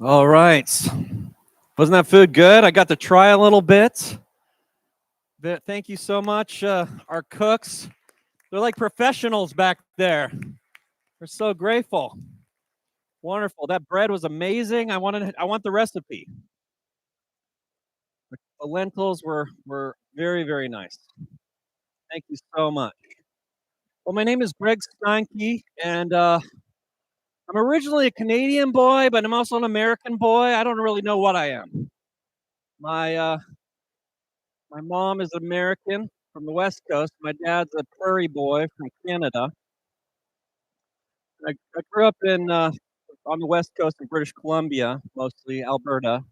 All right. Wasn't that food good? I got to try a little bit. Thank you so much, our cooks. They're like professionals back there. We're so grateful. Wonderful. That bread was amazing. I want the recipe. The lentils were very, very nice. Thank you so much. Well, my name is Greg Steinke, and I'm originally a Canadian boy, but I'm also an American boy. I don't really know what I am. My My mom is American from the West Coast. My dad's a prairie boy from Canada. I grew up in on the West Coast of British Columbia, mostly Alberta.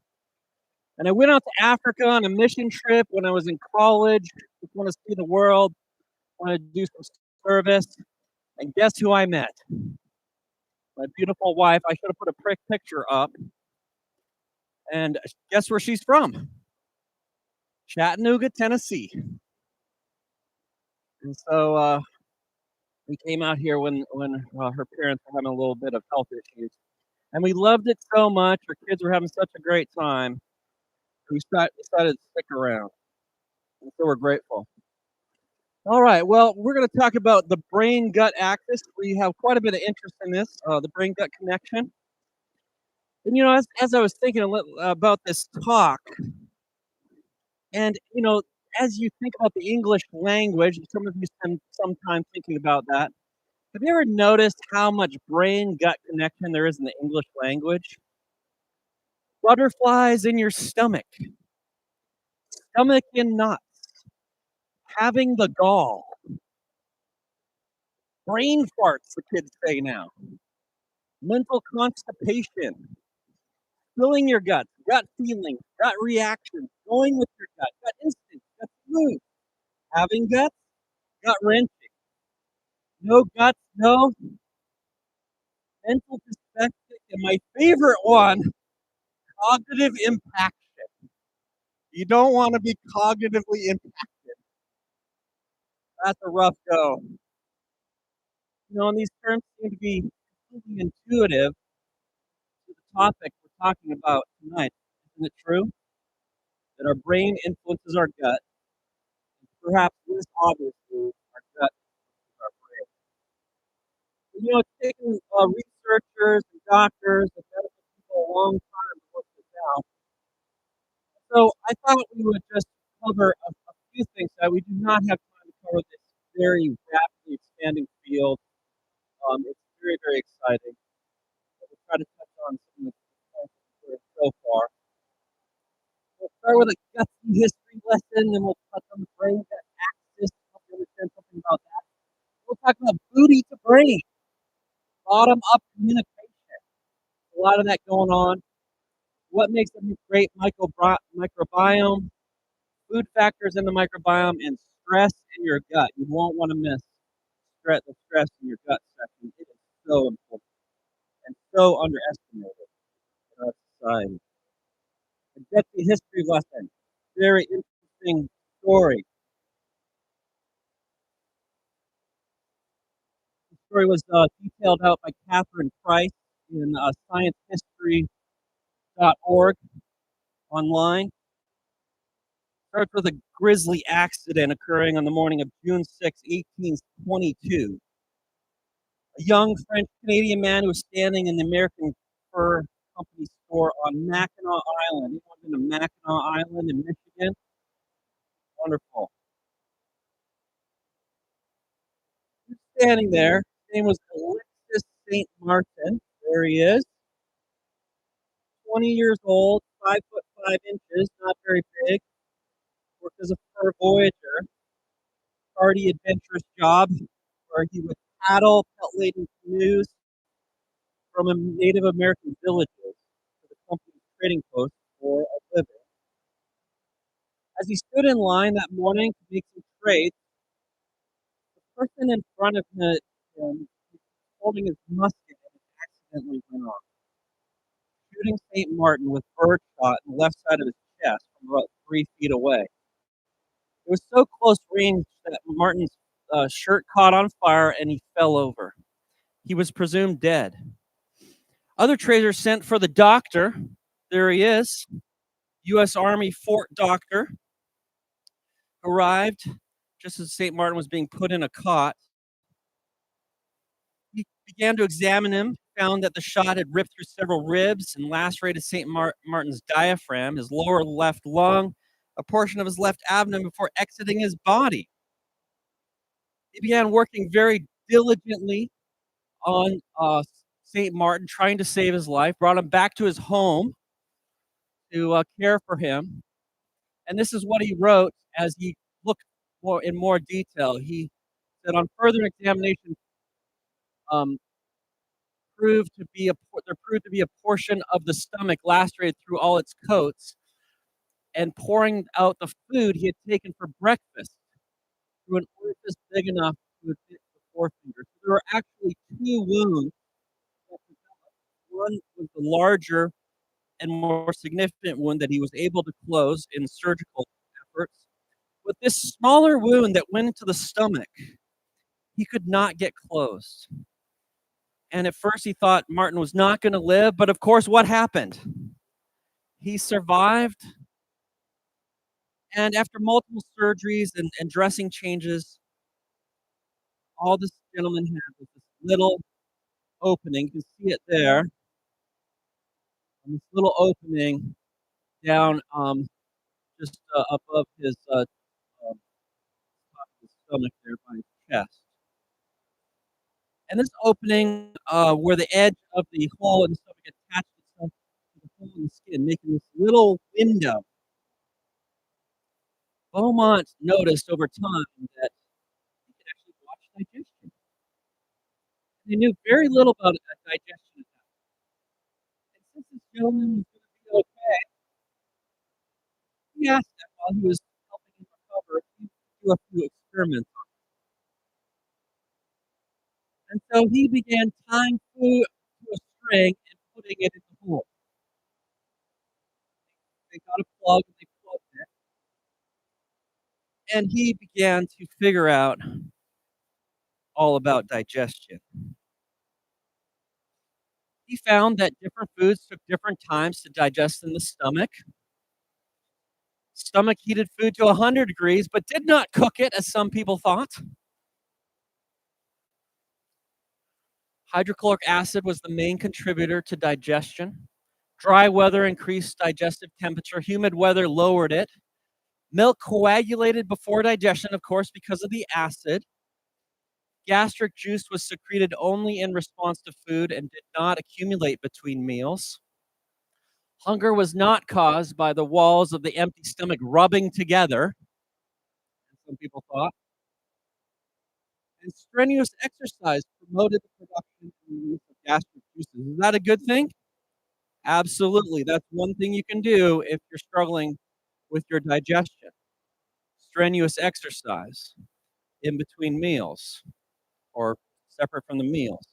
And I went out to Africa on a mission trip when I was in college. Just want to see the world, want to do some service. And guess who I met? My beautiful wife. I should have put a picture up. And guess where she's from? Chattanooga, Tennessee. And so we came out here when her parents were having a little bit of health issues, and we loved it so much. Our kids were having such a great time. Decided to stick around, and so we're grateful. All right, well, we're going to talk about the brain gut axis. We have quite a bit of interest in this, the brain gut connection. And as I was thinking about this talk, and as you think about the English language, some of you spend some time thinking about that. Have you ever noticed how much brain gut connection there is in the English language? Butterflies in your stomach in knots, having the gall, brain farts, the kids say now, mental constipation, filling your gut feelings, gut reactions, going with your gut instincts, gut mood, having guts, gut wrenching, no guts, no mental perspective, and my favorite one, cognitive impact. You don't want to be cognitively impacted. That's a rough go. And these terms seem to be completely intuitive to the topic we're talking about tonight. Isn't it true? That our brain influences our gut. Perhaps this obviously our gut is our brain. It's taken researchers and doctors and medical people a long time to work this out. So I thought we would just cover a few things that we do not have time to cover this very rapidly expanding field. It's very, very exciting. We'll try to touch on some of the points we've heard so far. We'll start with a gutsy history lesson, then we'll touch on the brain gut axis, help you understand something about that. We'll talk about booty to brain, bottom up communication. A lot of that going on. What makes a great microbiome, food factors in the microbiome, and stress in your gut. You won't want to miss the stress in your gut section. It is so important and so underestimated in our society. Get the history lesson. Very interesting story. The story was detailed out by Catherine Price in sciencehistory.org online. Starts with a grisly accident occurring on the morning of June 6, 1822. A young French Canadian man who was standing in the American Fur Company store on Mackinac Island. Anyone been to Mackinac Island in Michigan? Wonderful. Standing there. His name was Alexis St. Martin. There he is. 20 years old, 5'5" not very big. Worked as a fur voyager. Hardy, adventurous job where he would paddle pelt-laden canoes from Native American villages to the company's trading post for a living. As he stood in line that morning to make some trades, the person in front of him was holding his musket and accidentally went off, shooting St. Martin with birdshot in the left side of his chest from about 3 feet away. It was so close range that Martin's shirt caught on fire and he fell over. He was presumed dead. Other traders sent for the doctor. There he is, U.S. Army Fort Doctor, arrived just as St. Martin was being put in a cot. He began to examine him, found that the shot had ripped through several ribs and lacerated St. Martin's diaphragm, his lower left lung, a portion of his left abdomen before exiting his body. He began working very diligently on St. Martin, trying to save his life, brought him back to his home to care for him. And this is what he wrote as he looked in more detail. He said, on further examination, um, there proved to be a portion of the stomach lacerated through all its coats, and pouring out the food he had taken for breakfast through an orifice big enough to fit the forefinger. So there were actually two wounds that developed. One was the larger and more significant wound that he was able to close in surgical efforts. But this smaller wound that went into the stomach, he could not get closed. And at first he thought Martin was not going to live, but of course, what happened? He survived. And after multiple surgeries and dressing changes, all this gentleman had was this little opening. You can see it there. And this little opening down just above his top of his stomach there by his chest. And this opening, where the edge of the hole in the stomach attached itself to the hole in the skin, making this little window. Beaumont noticed over time that he could actually watch digestion. He knew very little about digestion. And since this gentleman was going to be okay, he asked that while he was helping him recover, he do a few experiments. And so he began tying food to a string and putting it in the hole. They got a plug and they plugged it. And he began to figure out all about digestion. He found that different foods took different times to digest in the stomach. Stomach heated food to 100 degrees, but did not cook it, as some people thought. Hydrochloric acid was the main contributor to digestion. Dry weather increased digestive temperature. Humid weather lowered it. Milk coagulated before digestion, of course, because of the acid. Gastric juice was secreted only in response to food and did not accumulate between meals. Hunger was not caused by the walls of the empty stomach rubbing together, as some people thought. And strenuous exercise promoted the production and release of gastric juices. Is that a good thing? Absolutely. That's one thing you can do if you're struggling with your digestion. Strenuous exercise in between meals or separate from the meals.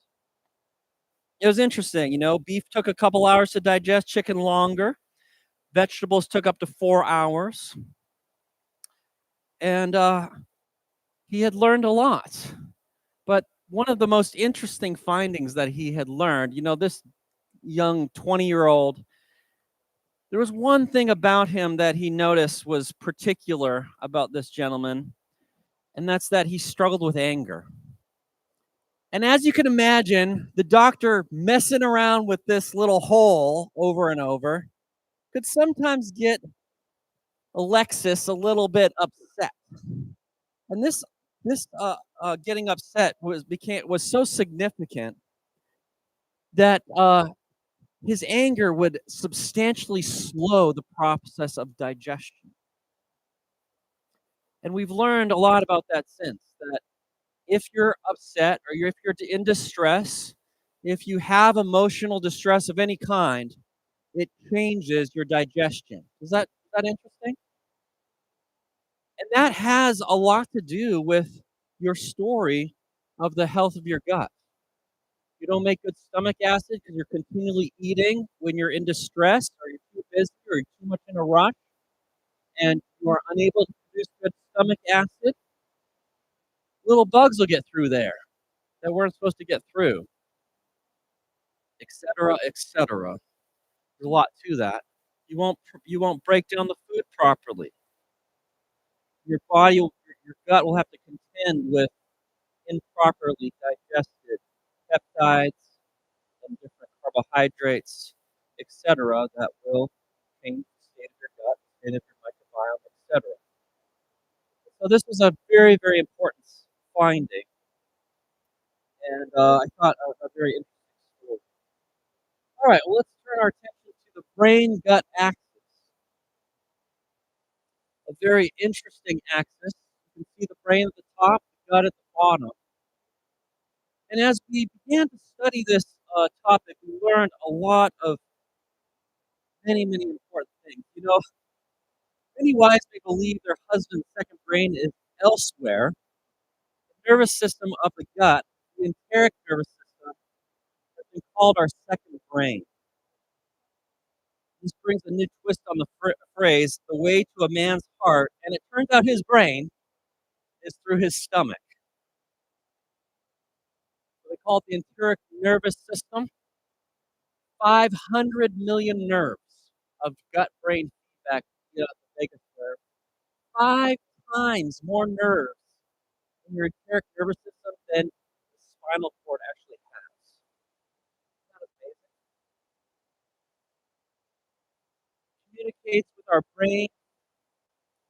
It was interesting, beef took a couple hours to digest, chicken longer. Vegetables took up to 4 hours. And he had learned a lot. But one of the most interesting findings that he had learned, this young 20-year-old, there was one thing about him that he noticed was particular about this gentleman, and that's that he struggled with anger. And as you can imagine, the doctor messing around with this little hole over and over could sometimes get Alexis a little bit upset. And this getting upset was so significant that his anger would substantially slow the process of digestion. And we've learned a lot about that since, that if you're upset or if you're in distress, if you have emotional distress of any kind, it changes your digestion. Is that interesting? And that has a lot to do with your story of the health of your gut. You don't make good stomach acid because you're continually eating when you're in distress, or you're too busy, or you're too much in a rush, and you are unable to produce good stomach acid. Little bugs will get through there that weren't supposed to get through. etc., etc. There's a lot to that. You won't break down the food properly. Your gut will have to contend with improperly digested peptides and different carbohydrates, etc., that will change the state of your gut, state of your microbiome, etc. So this was a very, very important finding, and I thought a very interesting story. All right, well, let's turn our attention to the brain-gut axis, a very interesting axis. You can see the brain at the top, the gut at the bottom. And as we began to study this topic, we learned a lot of many, many important things. You know, many wives may believe their husband's second brain is elsewhere. The nervous system of the gut, the enteric nervous system, has been called our second brain. This brings a new twist on the phrase, the way to a man's heart, and it turns out his brain is through his stomach. So they call it the enteric nervous system. 500 million nerves of gut-brain feedback via the vagus nerve. 5 times more nerves in your enteric nervous system than the spinal cord actually has. Isn't that amazing? Communicates with our brain.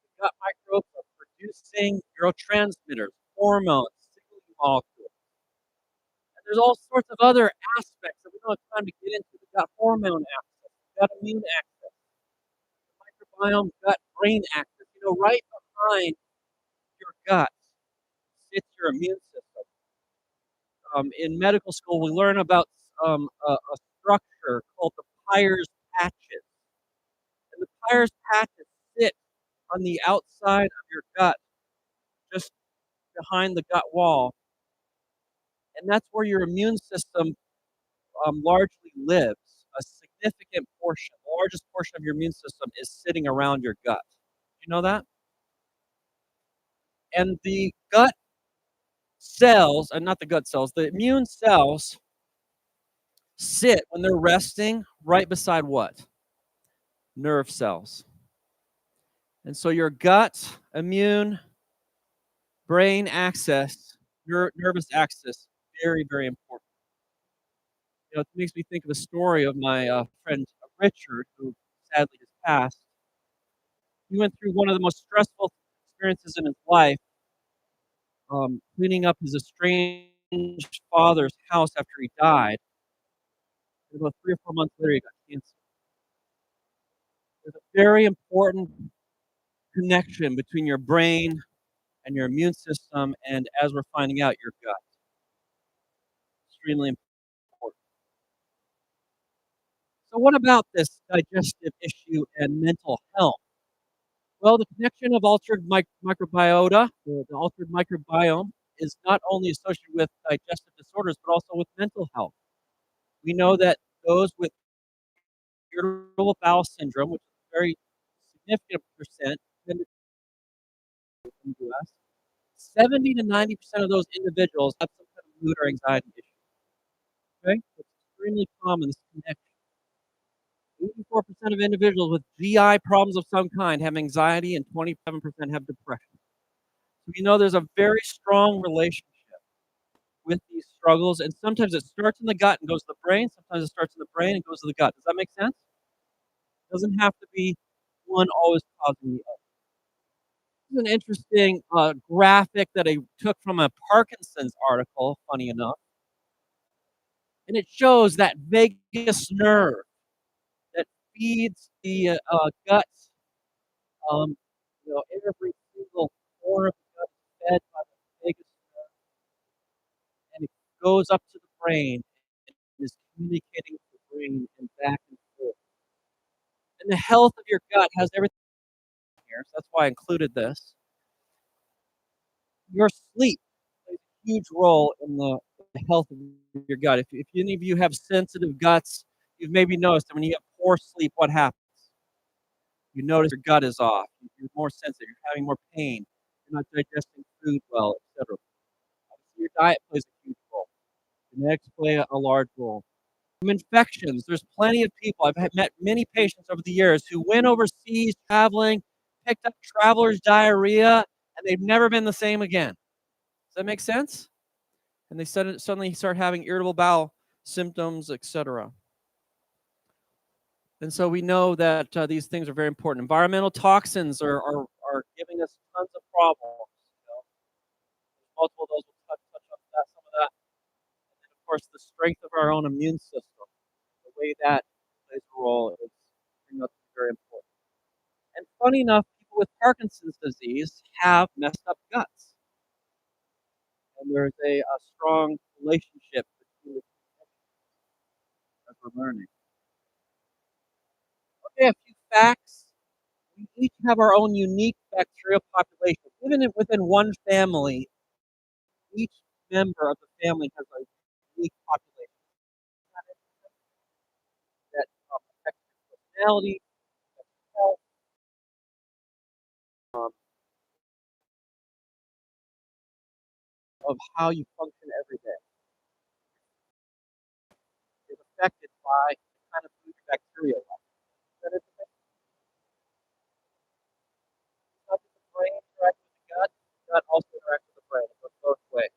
The gut microbes are producing neurotransmitters, hormones, signaling molecules. And there's all sorts of other aspects that we don't have time to get into. The gut hormone axis, the gut immune axis, the microbiome gut brain axis. You know, right behind your gut sits your immune system. In medical school, we learn about a structure called the Peyer's patches. And the Peyer's patches sit on the outside of your gut, just behind the gut wall. And that's where your immune system largely lives. A significant portion, the largest portion of your immune system is sitting around your gut. You know that? And the gut cells, not the gut cells, the immune cells sit when they're resting right beside what? Nerve cells. And so your gut, immune, brain axis, your nervous axis, very, very important. You know, it makes me think of a story of my friend Richard, who sadly has passed. He went through one of the most stressful experiences in his life, cleaning up his estranged father's house after he died. And about 3 or 4 months later, he got cancer. There's a very important connection between your brain and your immune system, and as we're finding out, your gut. Extremely important. So, what about this digestive issue and mental health? Well, the connection of altered microbiota, the altered microbiome, is not only associated with digestive disorders, but also with mental health. We know that those with irritable bowel syndrome, which is a very significant percent in the US, 70 to 90% of those individuals have some kind of mood or anxiety issue. Okay? It's extremely common, this connection. 84% of individuals with GI problems of some kind have anxiety, and 27% have depression. So we know there's a very strong relationship with these struggles, and sometimes it starts in the gut and goes to the brain. Sometimes it starts in the brain and goes to the gut. Does that make sense? It doesn't have to be one always causing the other. This is an interesting graphic that I took from a Parkinson's article, funny enough, and it shows that vagus nerve that feeds the gut. Um, you know, every single corner of the gut is fed by the vagus nerve, and it goes up to the brain and is communicating with the brain and back and forth. And the health of your gut has everything here, so that's why I included this. Your sleep plays a huge role in the health of your gut. If any of you have sensitive guts, you've maybe noticed that when you have poor sleep, what happens? You notice your gut is off. You're more sensitive. You're having more pain. You're not digesting food well, etc. Your diet plays a huge role. Genetics play a large role. Infections. There's plenty of people. Met many patients over the years who went overseas traveling, picked up traveler's diarrhea, and they've never been the same again. Does that make sense? And they suddenly start having irritable bowel symptoms, etc. And so we know that these things are very important. Environmental toxins are giving us tons of problems. You know, multiple of those will touch on that, some of that. And then, of course, the strength of our own immune system, the way that plays a role is very important. And funny enough, people with Parkinson's disease have messed up guts. And there's a strong relationship between the two, as we're learning. Okay, a few facts. We each have our own unique bacterial population. Even within one family, each member of the family has a unique population that affects your personality, health, um, of how you function every day. Is affected by the kind of food your bacteria like. That is not just the brain interacts with the gut also interacts with the brain. It goes both ways.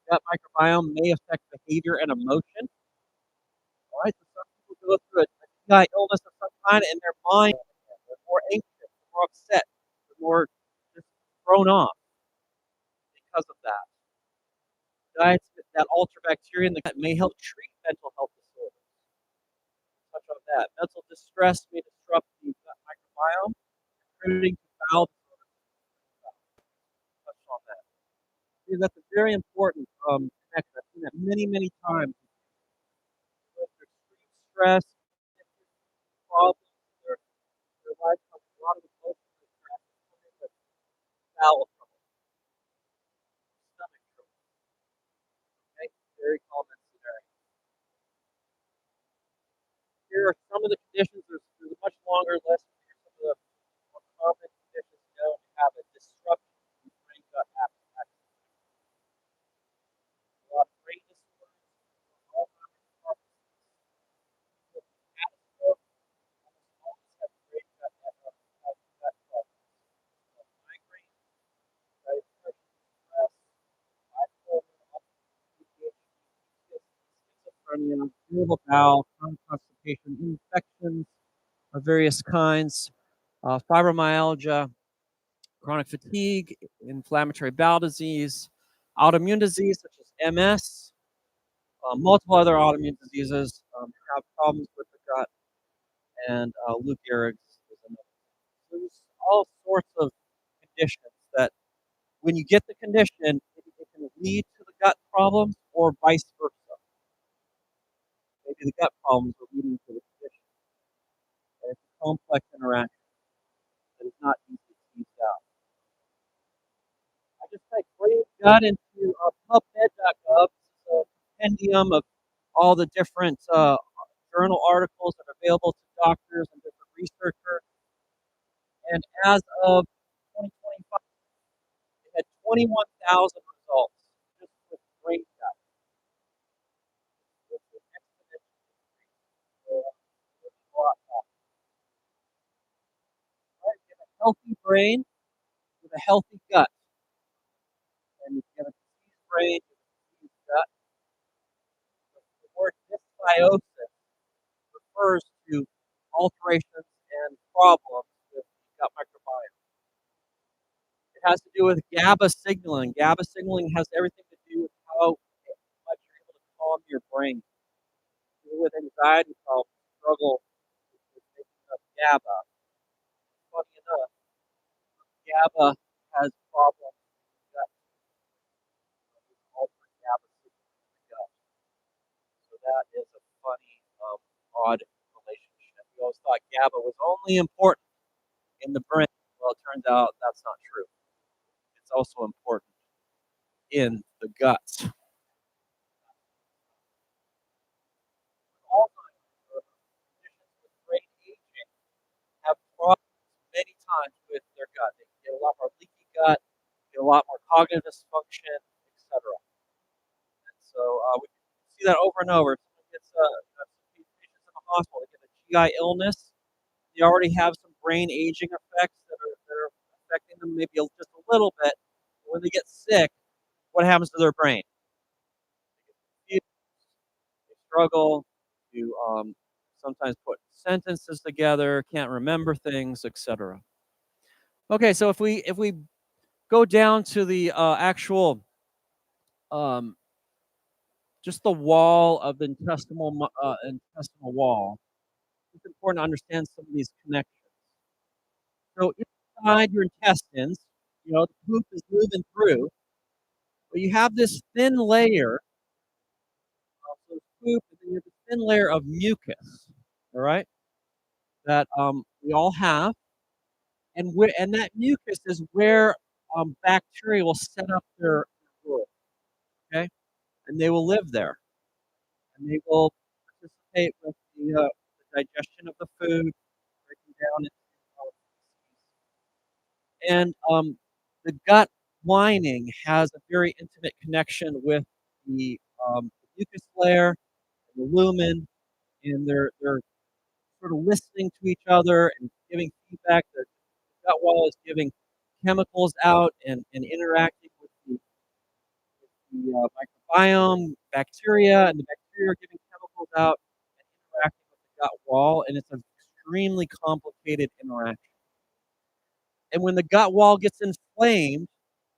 The gut microbiome may affect behavior and emotion. All right, so some people go through a GI illness of some kind and their mind, they're more anxious, they're more upset, they're more just thrown off because of that. Diets that alter bacteria in the gut may help treat mental health disorders. Touch on that. Mental distress may disrupt the gut microbiome, contributing to bowel disorders. Touch on that. See, that's a very important connection. I've seen that many, many times. With extreme stress, problems, their life comes a lot of emotional distress, with bowel trouble, stomach trouble. Okay, very common scenario. Here are some of the conditions. There's a much longer list. Here are some of the more common conditions known to have a disruption in brain gut axis. A lot of brain disorders, Alzheimer's, Parkinson's, asthma, almost always have brain gut problems. Migraine, right, depression, stress, bipolar, schizophrenia, irritable bowel, chronic constipation, infections of various kinds, fibromyalgia, chronic fatigue, inflammatory bowel disease, autoimmune disease such as MS, multiple other autoimmune diseases have problems with the gut, and Lou Gehrig's is another. So there's all sorts of conditions that when you get the condition, it can lead to the gut problems or vice versa. Maybe the gut problems are leading to the condition. And it's a complex interaction that is not easy to tease out. I just typed brain gut into PubMed.gov. It's a compendium of all the different journal articles that are available to doctors and different researchers. And as of 2025, they had 21,000 results just with brain gut. It's an exponential increase. A lot more. Right? You have a healthy brain with a healthy gut. And if you have a diseased brain with a diseased gut, the word dysbiosis refers to alterations and problems with the gut microbiome. It has to do with GABA signaling. GABA signaling has everything to do with how much you're able to calm your brain. People with anxiety problems struggle with making up GABA. Funny enough, GABA has problems with the gut, altered GABA signaling in the gut. So that is a funny, odd relationship. We always thought GABA was only important in the brain. Well, it turns out that's not true. It's also important in the guts. Alzheimer's or conditions with brain aging have problems many times with their gut. They get a lot more leaky gut, get a lot more cognitive dysfunction, etc. And so we see that over and over. Someone gets possible. They get a GI illness. They already have some brain aging effects that are affecting them maybe just a little bit. When they get sick, what happens to their brain? They struggle to sometimes put sentences together, can't remember things, etc. Okay, so if we go down to the actual um, just the wall of the intestinal wall, it's important to understand some of these connections. So inside your intestines, the poop is moving through, but you have this thin layer of poop, and then you have this thin layer of mucus. All right, that we all have, and that mucus is where bacteria will set up their rule. Okay, and they will live there, and they will participate with the digestion of the food, breaking down into and the gut lining has a very intimate connection with the mucus layer, and the lumen, and they're sort of listening to each other and giving feedback. The gut wall is giving chemicals out and interacting with the microbiome, bacteria, and the bacteria are giving chemicals out and interacting with the gut wall, and it's an extremely complicated interaction. And when the gut wall gets inflamed,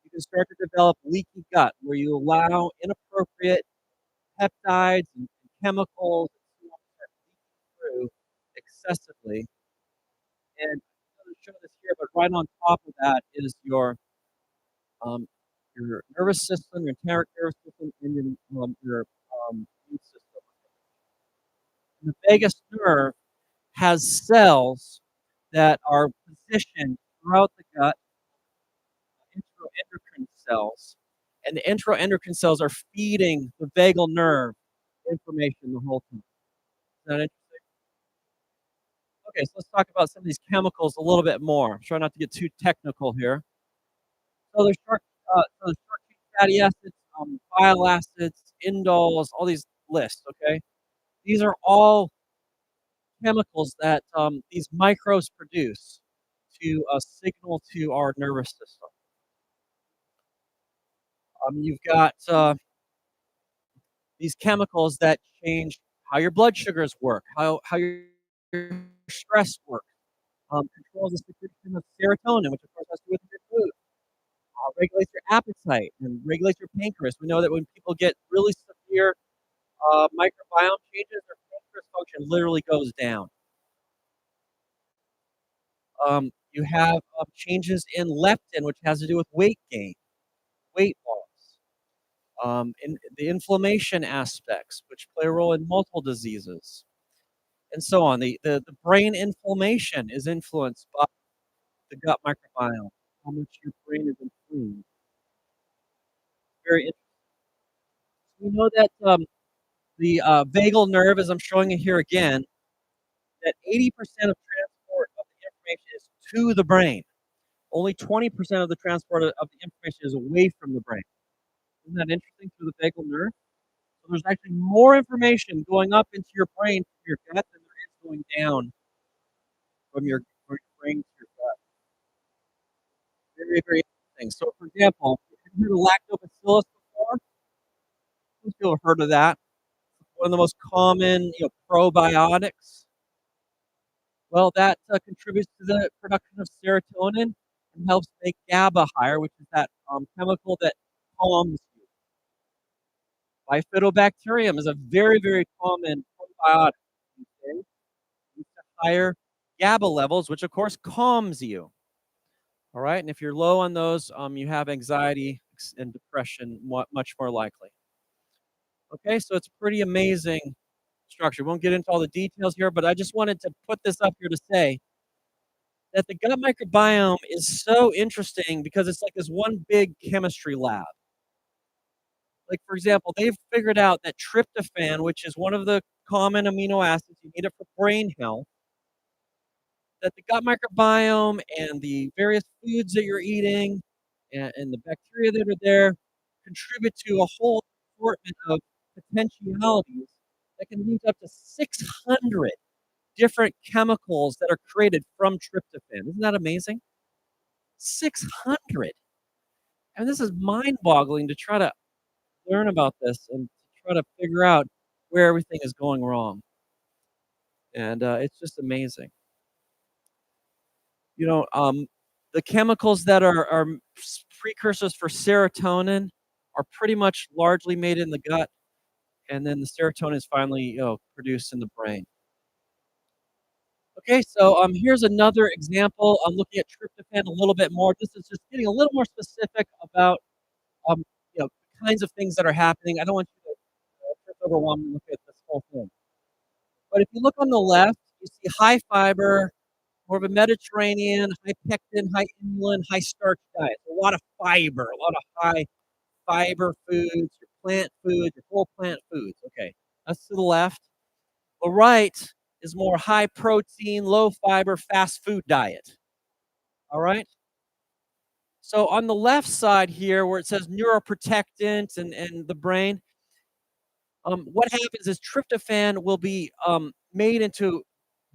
you can start to develop leaky gut, where you allow inappropriate peptides and chemicals and so on to start leaking through excessively. And I'm going to show this here, but right on top of that is um, your nervous system, your enteric nervous system, and your immune system. And the vagus nerve has cells that are positioned throughout the gut, enteroendocrine cells, and the enteroendocrine cells are feeding the vagal nerve information the whole time. Is that interesting? Okay, so let's talk about some of these chemicals a little bit more. Try not to get too technical here. So there's short chain fatty acids, bile acids, indoles, all these lists. Okay, these are all chemicals that these microbes produce to signal to our nervous system. You've got these chemicals that change how your blood sugars work, how your stress works, controls the secretion of serotonin, which of course has to do with your food, regulates your appetite and regulates your pancreas. We know that when people get really severe microbiome changes, their pancreas function literally goes down. You have changes in leptin, which has to do with weight gain, weight loss, in the inflammation aspects, which play a role in multiple diseases, and so on. The brain inflammation is influenced by the gut microbiome, how much your brain is inflamed. Very interesting. We know that the vagal nerve, as I'm showing you here again, that 80% of transport of the information is to the brain. Only 20% of the transport of the information is away from the brain. Isn't that interesting through the vagal nerve? So there's actually more information going up into your brain from your gut than there is going down from your brain to your gut. Very, very interesting. So, for example, have you heard of lactobacillus before? Most people have heard of that. One of the most common, probiotics. Well, that contributes to the production of serotonin and helps make GABA higher, which is that chemical that calms you. Bifidobacterium is a very, very common probiotic these days. Leads to higher GABA levels, which of course calms you. All right, and if you're low on those, you have anxiety and depression much more likely. Okay, so it's pretty amazing structure. We won't get into all the details here, but I just wanted to put this up here to say that the gut microbiome is so interesting because it's like this one big chemistry lab. Like, for example, they've figured out that tryptophan, which is one of the common amino acids, you need it for brain health, that the gut microbiome and the various foods that you're eating and the bacteria that are there contribute to a whole assortment of potentialities that can reach up to 600 different chemicals that are created from tryptophan. Isn't that amazing? 600. And this is mind-boggling to try to learn about this and try to figure out where everything is going wrong. And it's just amazing. You know, the chemicals that are precursors for serotonin are pretty much largely made in the gut, and then the serotonin is finally, produced in the brain. Okay, so here's another example. I'm looking at tryptophan a little bit more. This is just getting a little more specific about um, kinds of things that are happening. I don't want you to trip over while we look at this whole thing. But if you look on the left, you see high fiber, more of a Mediterranean, high pectin, high inulin, high starch diet. A lot of fiber, a lot of high fiber foods, your plant foods, your whole plant foods. Okay, that's to the left. The right is more high protein, low fiber, fast food diet. All right. So on the left side here, where it says neuroprotectant and the brain, what happens is tryptophan will be made into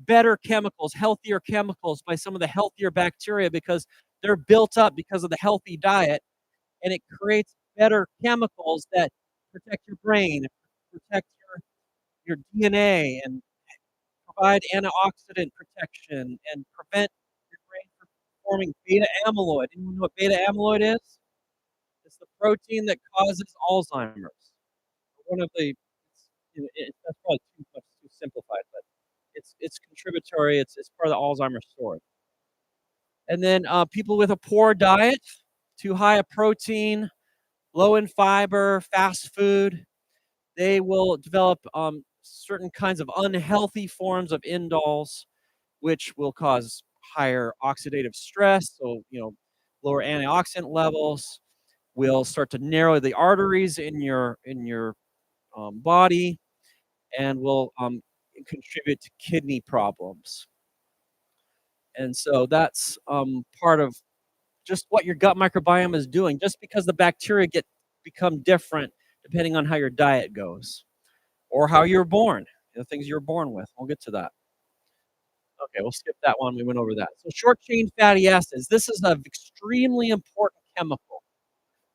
better chemicals, healthier chemicals by some of the healthier bacteria because they're built up because of the healthy diet, and it creates better chemicals that protect your brain, protect your DNA, and provide antioxidant protection and prevent your brain from forming beta amyloid. Anyone know what beta amyloid is? It's the protein that causes Alzheimer's. One of the that's probably too much too simplified, but it's contributory. It's part of the Alzheimer's story. And then people with a poor diet, too high of protein, low in fiber, fast food, they will develop certain kinds of unhealthy forms of indoles, which will cause higher oxidative stress. So lower antioxidant levels will start to narrow the arteries in your body and will contribute to kidney problems. And so that's part of just what your gut microbiome is doing, just because the bacteria become different depending on how your diet goes or how you're born, the things you're born with. We'll get to that. Okay, we'll skip that one. We went over that. So short chain fatty acids. This is an extremely important chemical.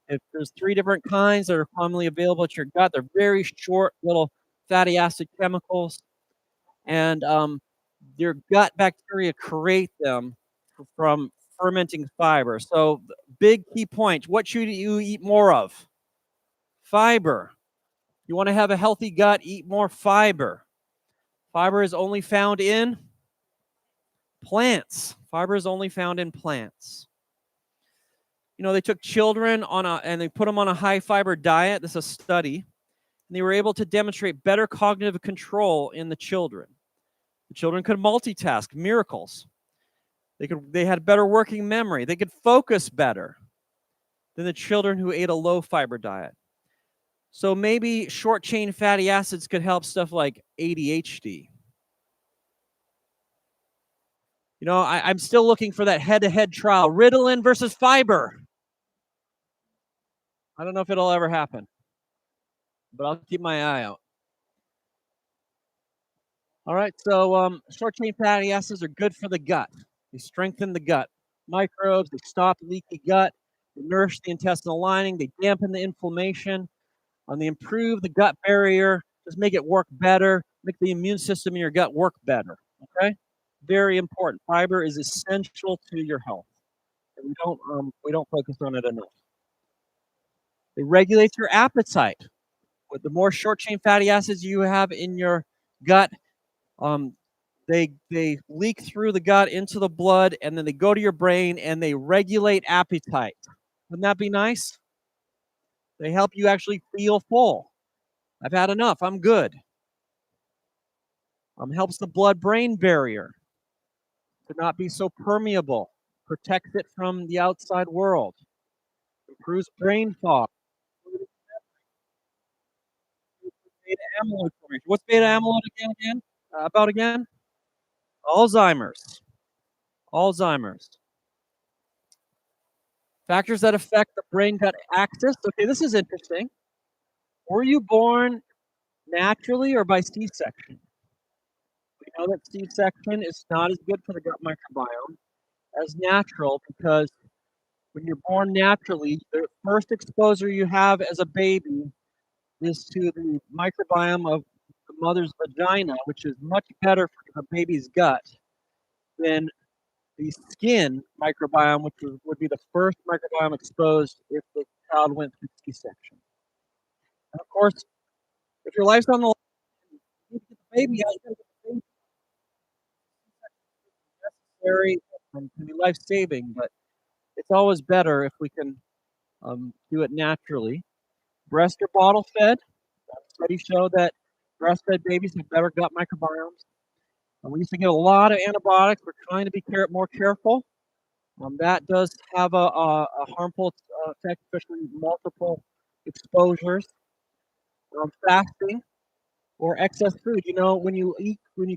If there's 3 different kinds that are commonly available at your gut, they're very short little fatty acid chemicals, and your gut bacteria create them from fermenting fiber. So, big key point, what should you eat more of? Fiber. You wanna have a healthy gut, eat more fiber. Fiber is only found in plants. Fiber is only found in plants. They took children and they put them on a high fiber diet. This is a study. And they were able to demonstrate better cognitive control in the children. The children could multitask, miracles. They had better working memory. They could focus better than the children who ate a low fiber diet. So maybe short chain fatty acids could help stuff like ADHD. I'm still looking for that head-to-head trial. Ritalin versus fiber. I don't know if it'll ever happen, but I'll keep my eye out. All right, so short chain fatty acids are good for the gut. They strengthen the gut microbes, they stop leaky gut, they nourish the intestinal lining, they dampen the inflammation, they improve the gut barrier, just make it work better, make the immune system in your gut work better. Okay, very important. Fiber is essential to your health, and we don't focus on it enough. It regulates your appetite. With the more short chain fatty acids you have in your gut, um, they leak through the gut into the blood, and then they go to your brain and they regulate appetite. Wouldn't that be nice? They help you actually feel full. I've had enough. I'm good. Helps the blood-brain barrier to not be so permeable. Protects it from the outside world. Improves brain fog. Beta amyloid formation. What's beta amyloid again? About again? Alzheimer's. Alzheimer's. Factors that affect the brain-gut axis. Okay, this is interesting. Were you born naturally or by C-section? know that C-section is not as good for the gut microbiome as natural because when you're born naturally, the first exposure you have as a baby is to the microbiome of the mother's vagina, which is much better for the baby's gut than the skin microbiome, which would be the first microbiome exposed if the child went through C-section. And of course, if your life's on the line, you need to get the baby out. You got to get the baby necessary and can be life-saving, but it's always better if we can do it naturally. Breast or bottle fed. Studies show that breastfed babies have better gut microbiomes. We used to give a lot of antibiotics. We're trying to be more careful. That does have a harmful effect, especially multiple exposures. Fasting or excess food. You know, when you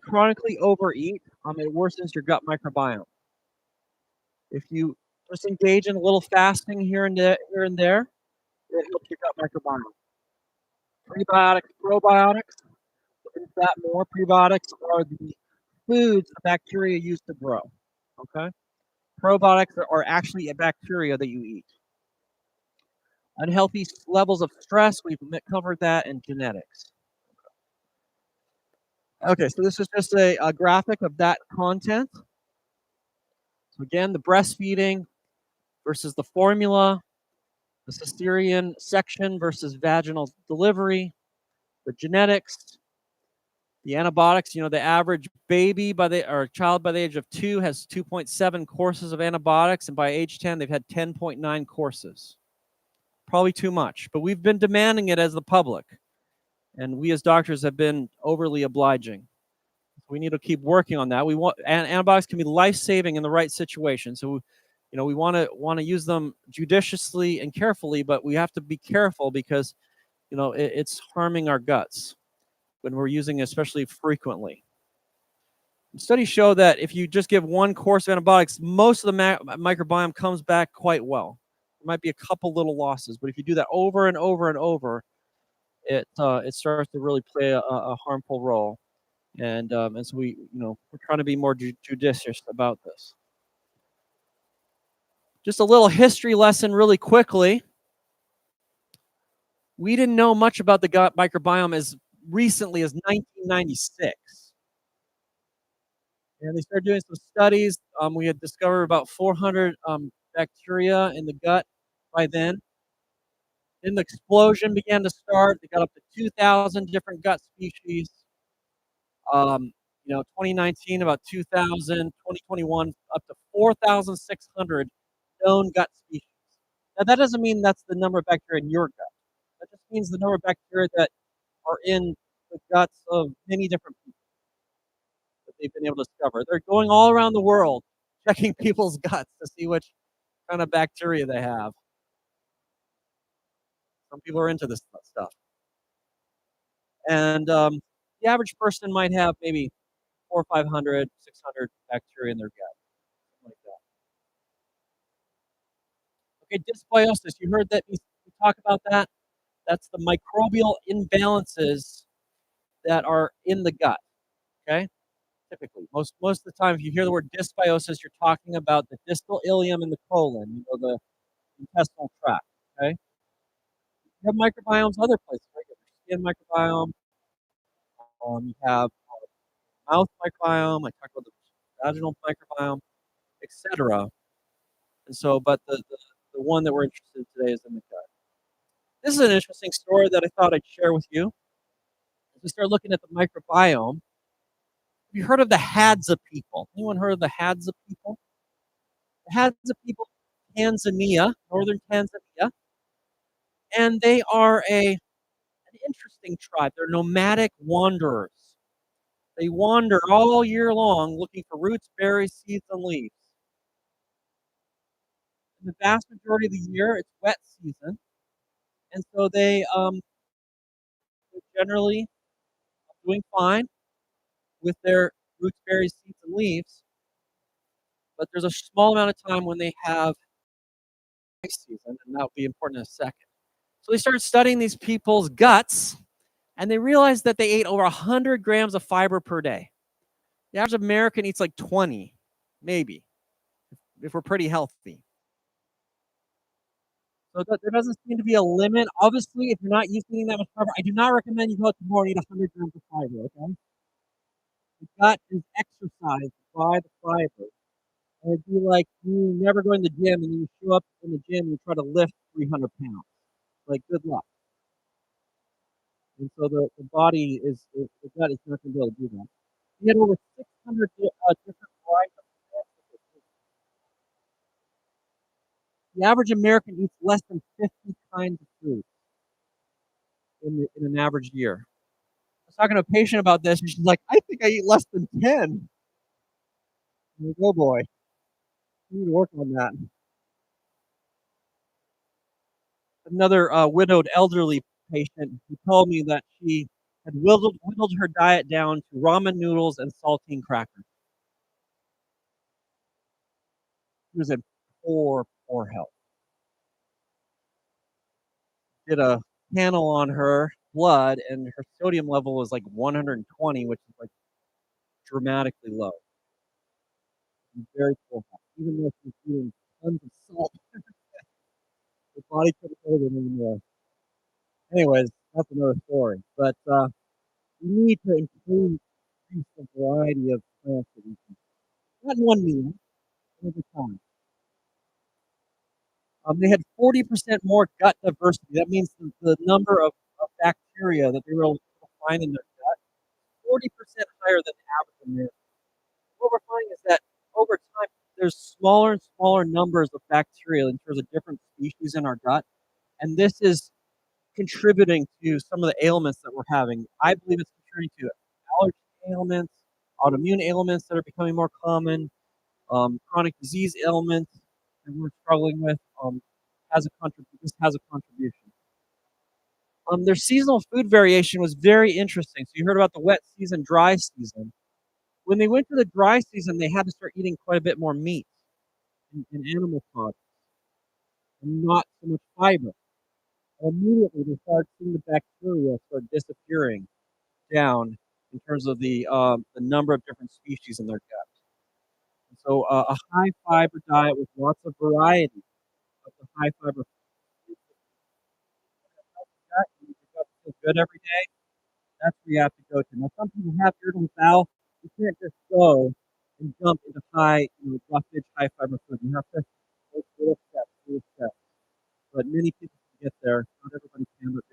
chronically overeat, it worsens your gut microbiome. If you just engage in a little fasting here and there, it helps your gut microbiome. Prebiotics, probiotics. Look into that more. Prebiotics are the foods the bacteria use to grow. Okay. Probiotics are actually a bacteria that you eat. Unhealthy levels of stress, we've covered that, and genetics. Okay, so this is just a graphic of that content. So again, the breastfeeding versus the formula, the cesarean section versus vaginal delivery, the genetics, the antibiotics. You know, the average baby or child by the age of 2 has 2.7 courses of antibiotics, and by age 10, they've had 10.9 courses. Probably too much, but we've been demanding it as the public, and we as doctors have been overly obliging. We need to keep working on that. Antibiotics can be life-saving in the right situation. So, you know, we want to use them judiciously and carefully, but we have to be careful because, you know, it's harming our guts when we're using it, especially frequently. Studies show that if you just give one course of antibiotics, most of the microbiome comes back quite well. There might be a couple little losses, but if you do that over and over and over, it starts to really play a harmful role. And so we're trying to be more judicious about this. Just a little history lesson really quickly. We didn't know much about the gut microbiome as recently as 1996. And they started doing some studies. We had discovered about 400 bacteria in the gut by then. Then the explosion began to start. They got up to 2,000 different gut species. 2019 about 2,000, 2021 up to 4,600 known gut species. Now that doesn't mean that's the number of bacteria in your gut. That just means the number of bacteria that are in the guts of many different people that they've been able to discover. They're going all around the world checking people's guts to see which kind of bacteria they have. Some people are into this stuff. And the average person might have maybe 400, 500, 600 bacteria in their gut. Like that. Okay, dysbiosis. You heard that we talk about that? That's the microbial imbalances that are in the gut. Okay? Typically. Most of the time, if you hear the word dysbiosis, you're talking about the distal ileum and the colon, the intestinal tract. Okay? You have microbiomes other places, right? You have your skin microbiome. You have mouth microbiome. I talked about the vaginal microbiome, etc. And so, but the one that we're interested in today is in the gut. This is an interesting story that I thought I'd share with you. As we start looking at the microbiome, have you heard of the Hadza people? Anyone heard of the Hadza people? The Hadza people, Tanzania, northern Tanzania, and they are an interesting tribe. They're nomadic wanderers. They wander all year long looking for roots, berries, seeds, and leaves. And the vast majority of the year, it's wet season, and so they're generally doing fine with their roots, berries, seeds, and leaves. But there's a small amount of time when they have dry season, and that will be important in a second. So they started studying these people's guts, and they realized that they ate over 100 grams of fiber per day. The average American eats like 20, maybe, if we're pretty healthy. So there doesn't seem to be a limit. Obviously, if you're not used to eating that much fiber, I do not recommend you go out tomorrow and eat 100 grams of fiber, okay? The gut is exercised by the fiber. And it'd be like you never go in the gym and then you show up in the gym and you try to lift 300 pounds. Like, good luck. And so the body the gut is not going to be able to do that. We had over 600 different varieties of plants. The average American eats less than 50 kinds of food in an average year. I was talking to a patient about this, and she's like, I think I eat less than 10. I'm like, oh boy, we need to work on that. Another widowed elderly patient who told me that she had whittled her diet down to ramen noodles and saltine crackers. She was in poor health. Did a panel on her blood, and her sodium level was like 120, which is like dramatically low. Very poor health. Even though she's eating tons of salt, her body couldn't hold it anymore. Anyways, that's another story. But we need to increase the variety of plants that we can. Not in one meal, over time. They had 40% more gut diversity. That means the number of bacteria that they were able to find in their gut, 40% higher than the average American. What we're finding is that over time, there's smaller and smaller numbers of bacteria in terms of different species in our gut. And this is contributing to some of the ailments that we're having. I believe it's contributing to allergy ailments, autoimmune ailments that are becoming more common, chronic disease ailments that we're struggling with. This has a contribution. Their seasonal food variation was very interesting. So you heard about the wet season, dry season. When they went to the dry season, they had to start eating quite a bit more meat and animal products, and not so much fiber. Immediately, they started seeing the bacteria start disappearing down in terms of the number of different species in their gut. And so, a high fiber diet with lots of variety of the high fiber foods, you feel good every day. That's where you have to go to. Now, some people have irritable bowel. You can't just go and jump into roughage, high fiber food. You have to take little steps. But many people can get there. Not everybody can, but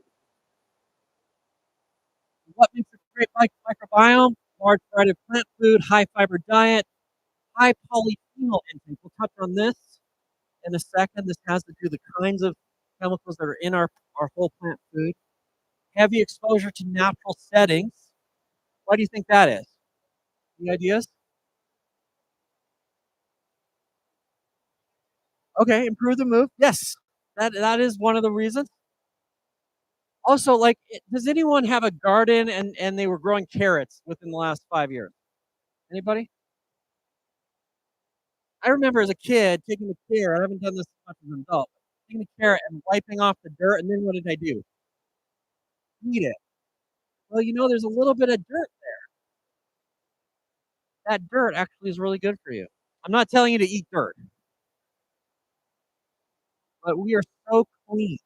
what makes a great microbiome? Large variety of plant food, high fiber diet, high polyphenol intake. We'll touch on this in a second. This has to do with the kinds of chemicals that are in our whole plant food. Heavy exposure to natural settings. Why do you think that is? Any ideas? Okay, improve the mood. Yes, that is one of the reasons. Also, like, does anyone have a garden and they were growing carrots within the last 5 years? Anybody? I remember as a kid taking the carrot. I haven't done this as much as an adult. Taking the carrot and wiping off the dirt, and then what did I do? Eat it. Well, there's a little bit of dirt there. That dirt actually is really good for you. I'm not telling you to eat dirt, but we are so clean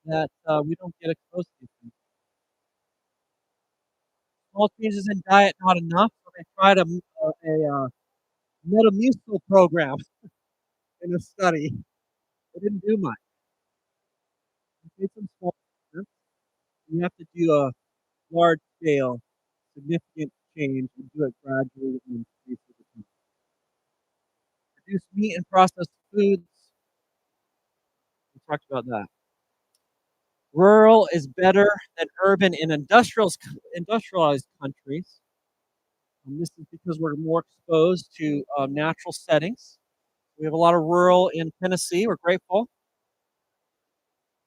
that we don't get exposed to these things. Small changes in diet not enough, so they tried a Metamucil program in a study. It didn't do much. You made some small changes. You have to do a large scale, significant change and do it gradually and increase over time. Reduce meat and processed foods. We talked about that. Rural is better than urban in industrialized countries. And this is because we're more exposed to natural settings. We have a lot of rural in Tennessee. We're grateful.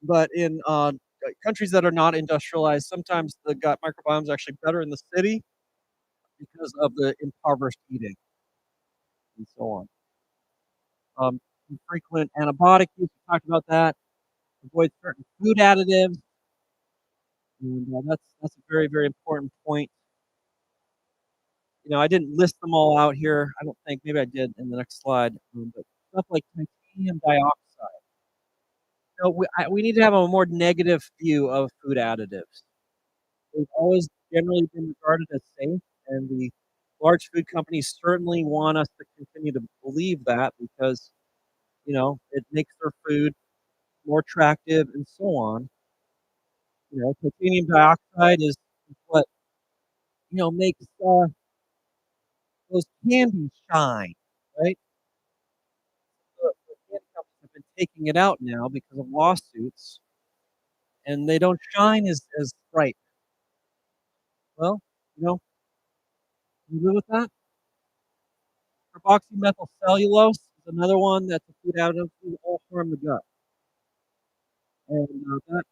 But in countries that are not industrialized, sometimes the gut microbiome is actually better in the city because of the impoverished eating and so on. Frequent antibiotic use, we talked about that. Avoid certain food additives. And that's a very, very important point. I didn't list them all out here. I don't think. Maybe I did in the next slide. But stuff like titanium dioxide. We need to have a more negative view of food additives. They've always generally been regarded as safe, and the large food companies certainly want us to continue to believe that because, it makes their food more attractive and so on. Titanium dioxide is what, makes those candies shine, right? The candy companies have been taking it out now because of lawsuits, and they don't shine as bright. Well, you live with that? Carboxymethylcellulose is another one that's a food additive that will harm the gut. And that's,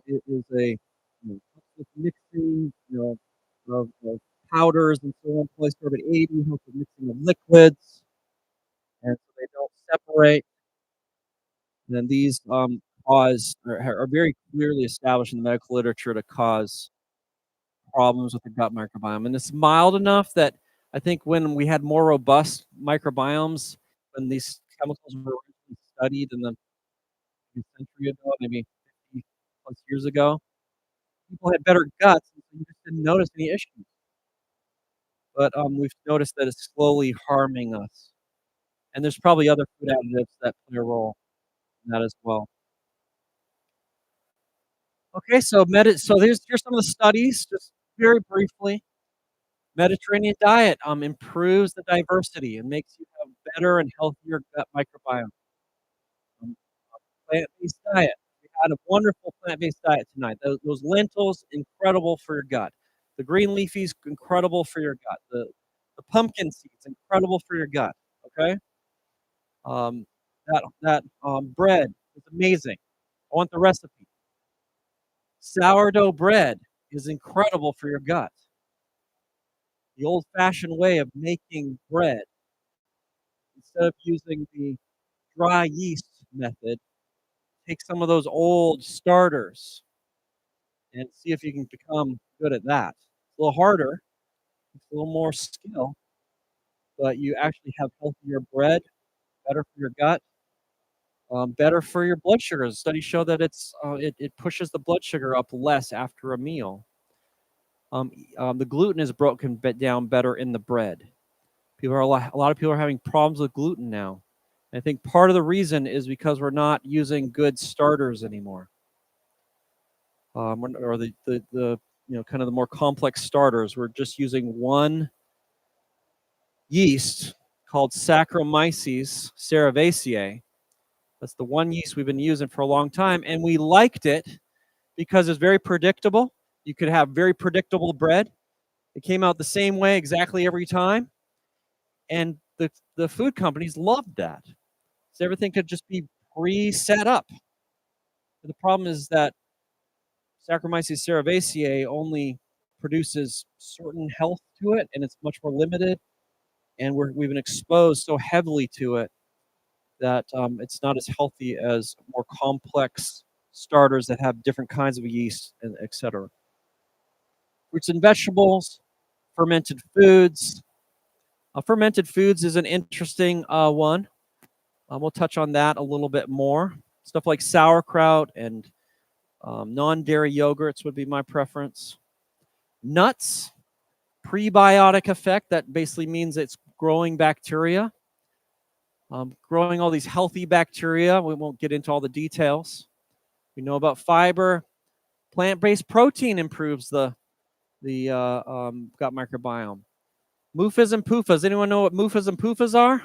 it is helps with mixing, of powders and so on. Polysorbate 80 helps with mixing of liquids, and so they don't separate. And then these are very clearly established in the medical literature to cause problems with the gut microbiome. And it's mild enough that I think when we had more robust microbiomes, when these chemicals were originally studied in the century ago, maybe 50 plus years ago, people had better guts, and so you just didn't notice any issues. But we've noticed that it's slowly harming us. And there's probably other food additives that play a role in that as well. Okay, so here's some of the studies, just very briefly. Mediterranean diet improves the diversity and makes you have better and healthier gut microbiome. Um, Plant-based diet. We had a wonderful plant-based diet tonight. Those lentils, incredible for your gut. The green leafies, incredible for your gut. The pumpkin seeds, incredible for your gut. Okay, that bread is amazing. I want the recipe. Sourdough bread is incredible for your gut. The old-fashioned way of making bread, instead of using the dry yeast method, take some of those old starters and see if you can become good at that. It's a little harder, it's a little more skill, but you actually have healthier bread, better for your gut, better for your blood sugar. Studies show that it pushes the blood sugar up less after a meal. The gluten is broken down better in the bread. A lot of people are having problems with gluten now. I think part of the reason is because we're not using good starters anymore, or the kind of the more complex starters. We're just using one yeast called Saccharomyces cerevisiae. That's the one yeast we've been using for a long time, and we liked it because it's very predictable. You could have very predictable bread. It came out the same way exactly every time, and the food companies loved that. So everything could just be pre-set up. The problem is that Saccharomyces cerevisiae only produces certain health to it, and it's much more limited. And we've been exposed so heavily to it that it's not as healthy as more complex starters that have different kinds of yeast, and et cetera. Fruits and vegetables, fermented foods. Fermented foods is an interesting one. We'll touch on that a little bit more. Stuff like sauerkraut and non-dairy yogurts would be my preference. Nuts, prebiotic effect. That basically means it's growing bacteria, growing all these healthy bacteria. We won't get into all the details. We know about fiber. Plant-based protein improves the gut microbiome. MUFAs and PUFAs. Anyone know what MUFAs and PUFAs are?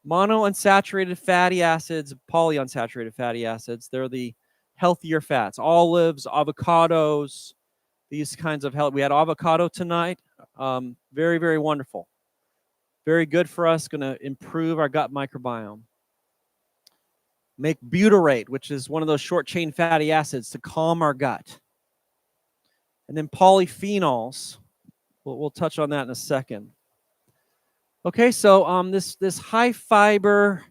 Monounsaturated fatty acids, polyunsaturated fatty acids. They're the healthier fats. Olives, avocados, these kinds of health. We had avocado tonight. Very, very wonderful. Very good for us. Going to improve our gut microbiome. Make butyrate, which is one of those short-chain fatty acids to calm our gut. And then polyphenols. We'll touch on that in a second. Okay, so this high fiber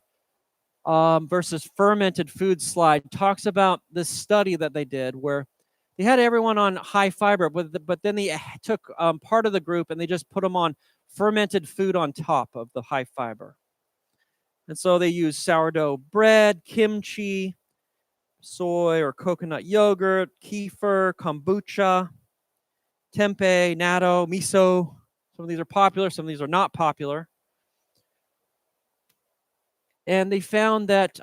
versus fermented food slide talks about this study that they did where They had everyone on high fiber, but then they took part of the group and they just put them on fermented food on top of the high fiber. And so they used sourdough bread, kimchi, soy or coconut yogurt, kefir, kombucha, tempeh, natto, miso. Some of these are popular, some of these are not popular. And they found that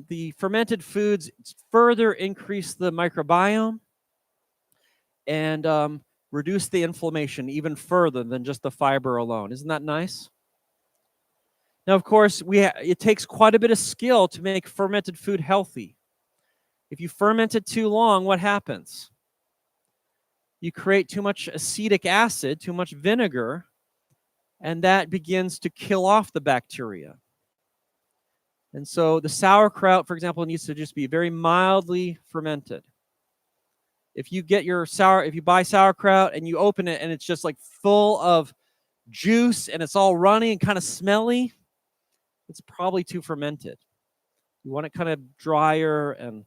the fermented foods further increase the microbiome and reduce the inflammation even further than just the fiber alone. Isn't that nice? Now, of course, it takes quite a bit of skill to make fermented food healthy. If you ferment it too long, what happens? You create too much acetic acid, too much vinegar, and that begins to kill off the bacteria. And so the sauerkraut, for example, needs to just be very mildly fermented. If you buy sauerkraut and you open it and it's just like full of juice and it's all runny and kind of smelly, it's probably too fermented. You want it kind of drier and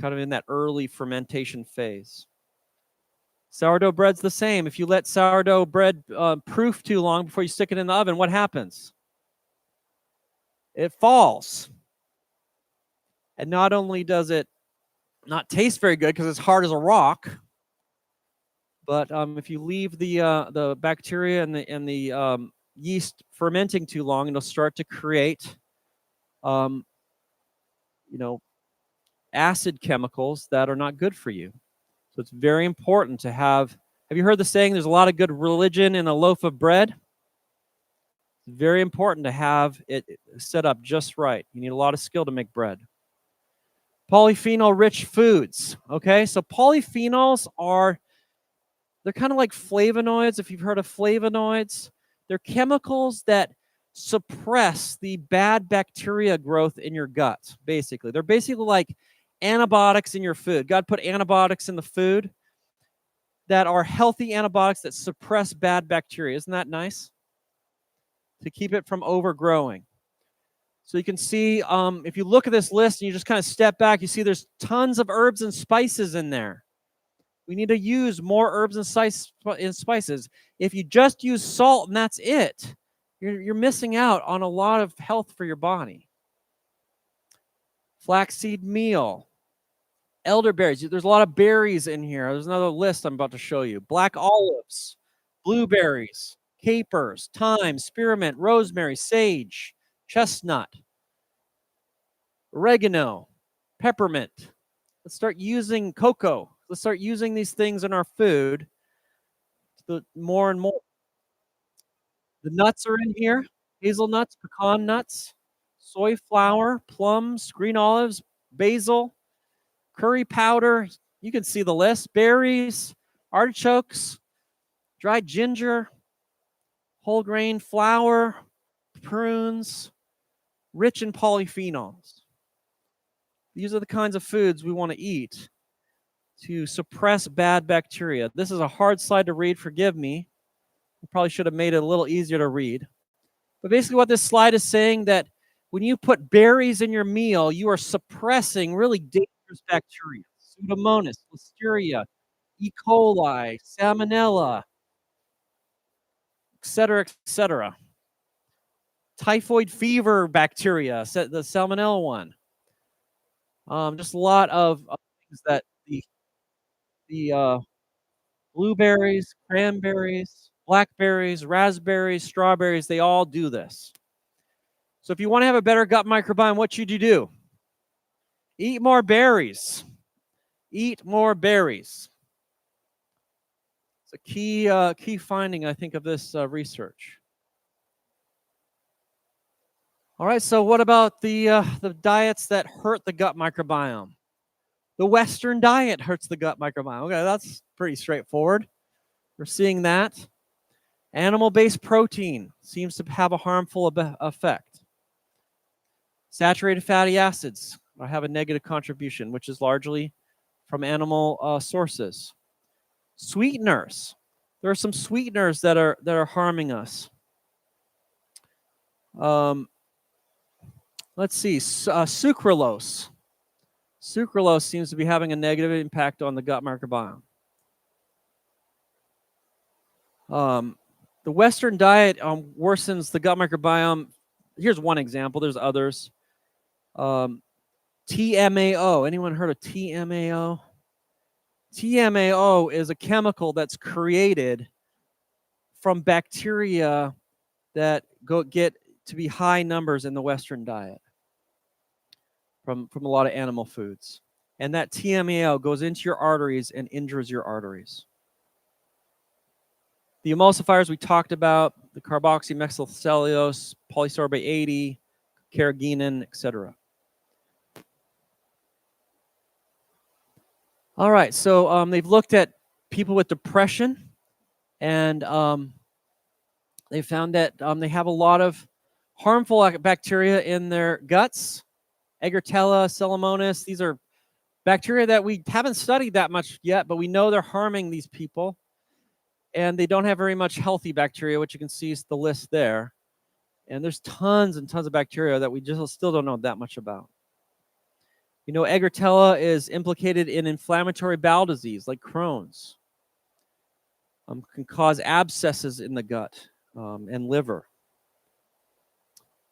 kind of in that early fermentation phase. Sourdough bread's the same. If you let sourdough bread proof too long before you stick it in the oven, what happens? It falls. And not only does it not taste very good because it's hard as a rock, but if you leave the bacteria and the yeast fermenting too long, it'll start to create, acid chemicals that are not good for you. So it's very important to have you heard the saying, there's a lot of good religion in a loaf of bread? It's very important to have it set up just right. You need a lot of skill to make bread. Polyphenol-rich foods, okay? So polyphenols they're kind of like flavonoids, if you've heard of flavonoids. They're chemicals that suppress the bad bacteria growth in your gut, basically. They're basically like antibiotics in your food. God put antibiotics in the food that are healthy antibiotics that suppress bad bacteria. Isn't that nice? To keep it from overgrowing. So you can see, if you look at this list and you just kind of step back, you see there's tons of herbs and spices in there. We need to use more herbs and spices. If you just use salt and that's it, you're missing out on a lot of health for your body. Flaxseed meal, elderberries. There's a lot of berries in here. There's another list I'm about to show you. Black olives, blueberries, capers, thyme, spearmint, rosemary, sage, chestnut, oregano, peppermint. Let's start using cocoa. Let's start using these things in our food more and more. The nuts are in here. Hazelnuts, pecan nuts, soy flour, plums, green olives, basil, curry powder. You can see the list. Berries, artichokes, dried ginger, whole grain flour, prunes, rich in polyphenols. These are the kinds of foods we want to eat to suppress bad bacteria. This is a hard slide to read, forgive me. I probably should have made it a little easier to read. But basically what this slide is saying that when you put berries in your meal, you are suppressing really dangerous bacteria. Pseudomonas, Listeria, E. coli, Salmonella, etc., etc. Typhoid fever bacteria, the Salmonella one. Just a lot of things that the blueberries, cranberries, blackberries, raspberries, strawberries, they all do this. So if you want to have a better gut microbiome, what should you do? Eat more berries. Eat more berries. It's a key finding, I think, of this research. All right, so what about the diets that hurt the gut microbiome? The Western diet hurts the gut microbiome. Okay, that's pretty straightforward. We're seeing that. Animal-based protein seems to have a harmful effect. Saturated fatty acids have a negative contribution, which is largely from animal sources. Sweeteners. There are some sweeteners that are harming us. Let's see, sucralose. Sucralose seems to be having a negative impact on the gut microbiome. The Western diet worsens the gut microbiome. Here's one example. There's others. TMAO. Anyone heard of TMAO? TMAO is a chemical that's created from bacteria that get to be high numbers in the Western diet from a lot of animal foods. And that TMAO goes into your arteries and injures your arteries. The emulsifiers we talked about, the carboxymethylcellulose, polysorbate 80, carrageenan, etc. All right, so they've looked at people with depression, and they found that they have a lot of harmful bacteria in their guts. Eggerichella, Salmonellosis, these are bacteria that we haven't studied that much yet, but we know they're harming these people. And they don't have very much healthy bacteria, which you can see is the list there. And there's tons and tons of bacteria that we just still don't know that much about. You know, Eggerichella is implicated in inflammatory bowel disease like Crohn's. Can cause abscesses in the gut and liver.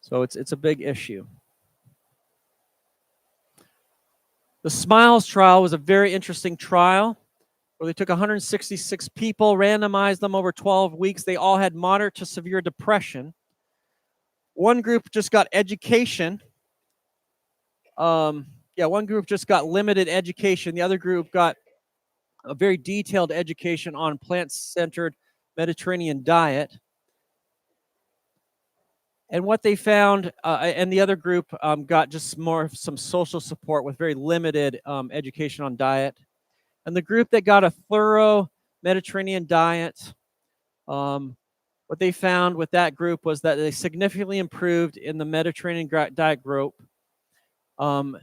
So it's a big issue. The SMILES trial was a very interesting trial where they took 166 people, randomized them over 12 weeks. They all had moderate to severe depression. One group just got education. One group just got limited education. The other group got a very detailed education on plant-centered Mediterranean diet. And what they found, and the other group got just some social support with very limited education on diet. And the group that got a thorough Mediterranean diet, what they found with that group was that they significantly improved in the Mediterranean diet group, and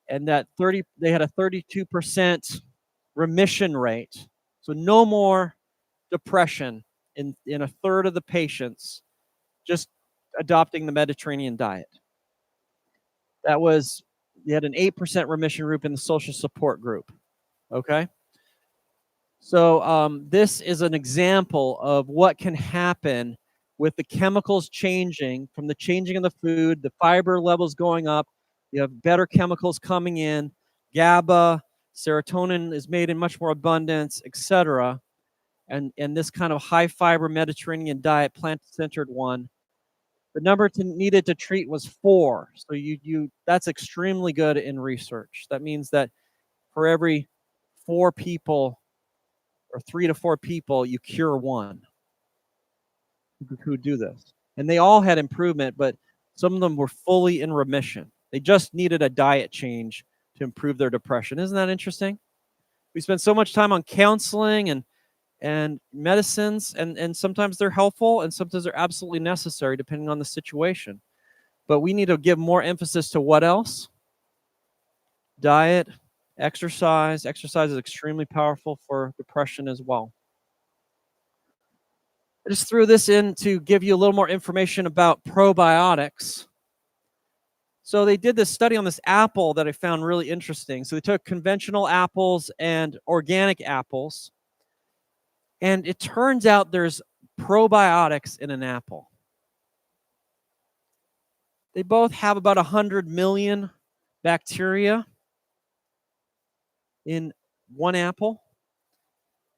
that they had a 32% remission rate. So no more depression in a third of the patients just adopting the Mediterranean diet. They had an 8% remission group in the social support group. Okay. So this is an example of what can happen with the chemicals changing from the changing of the food, the fiber levels going up, you have better chemicals coming in, GABA, serotonin is made in much more abundance, etc. And this kind of high fiber Mediterranean diet, plant-centered one, the number needed to treat was 4. So that's extremely good in research. That means that for every 4 people, or 3 to 4 people, you cure 1 who do this. And they all had improvement, but some of them were fully in remission. They just needed a diet change to improve their depression. Isn't that interesting? We spend so much time on counseling and medicines, and sometimes they're helpful and sometimes they're absolutely necessary depending on the situation. But we need to give more emphasis to what else? Diet, exercise. Exercise is extremely powerful for depression as well. I just threw this in to give you a little more information about probiotics. So they did this study on this apple that I found really interesting. So they took conventional apples and organic apples, and it turns out there's probiotics in an apple. They both have about 100 million bacteria in one apple.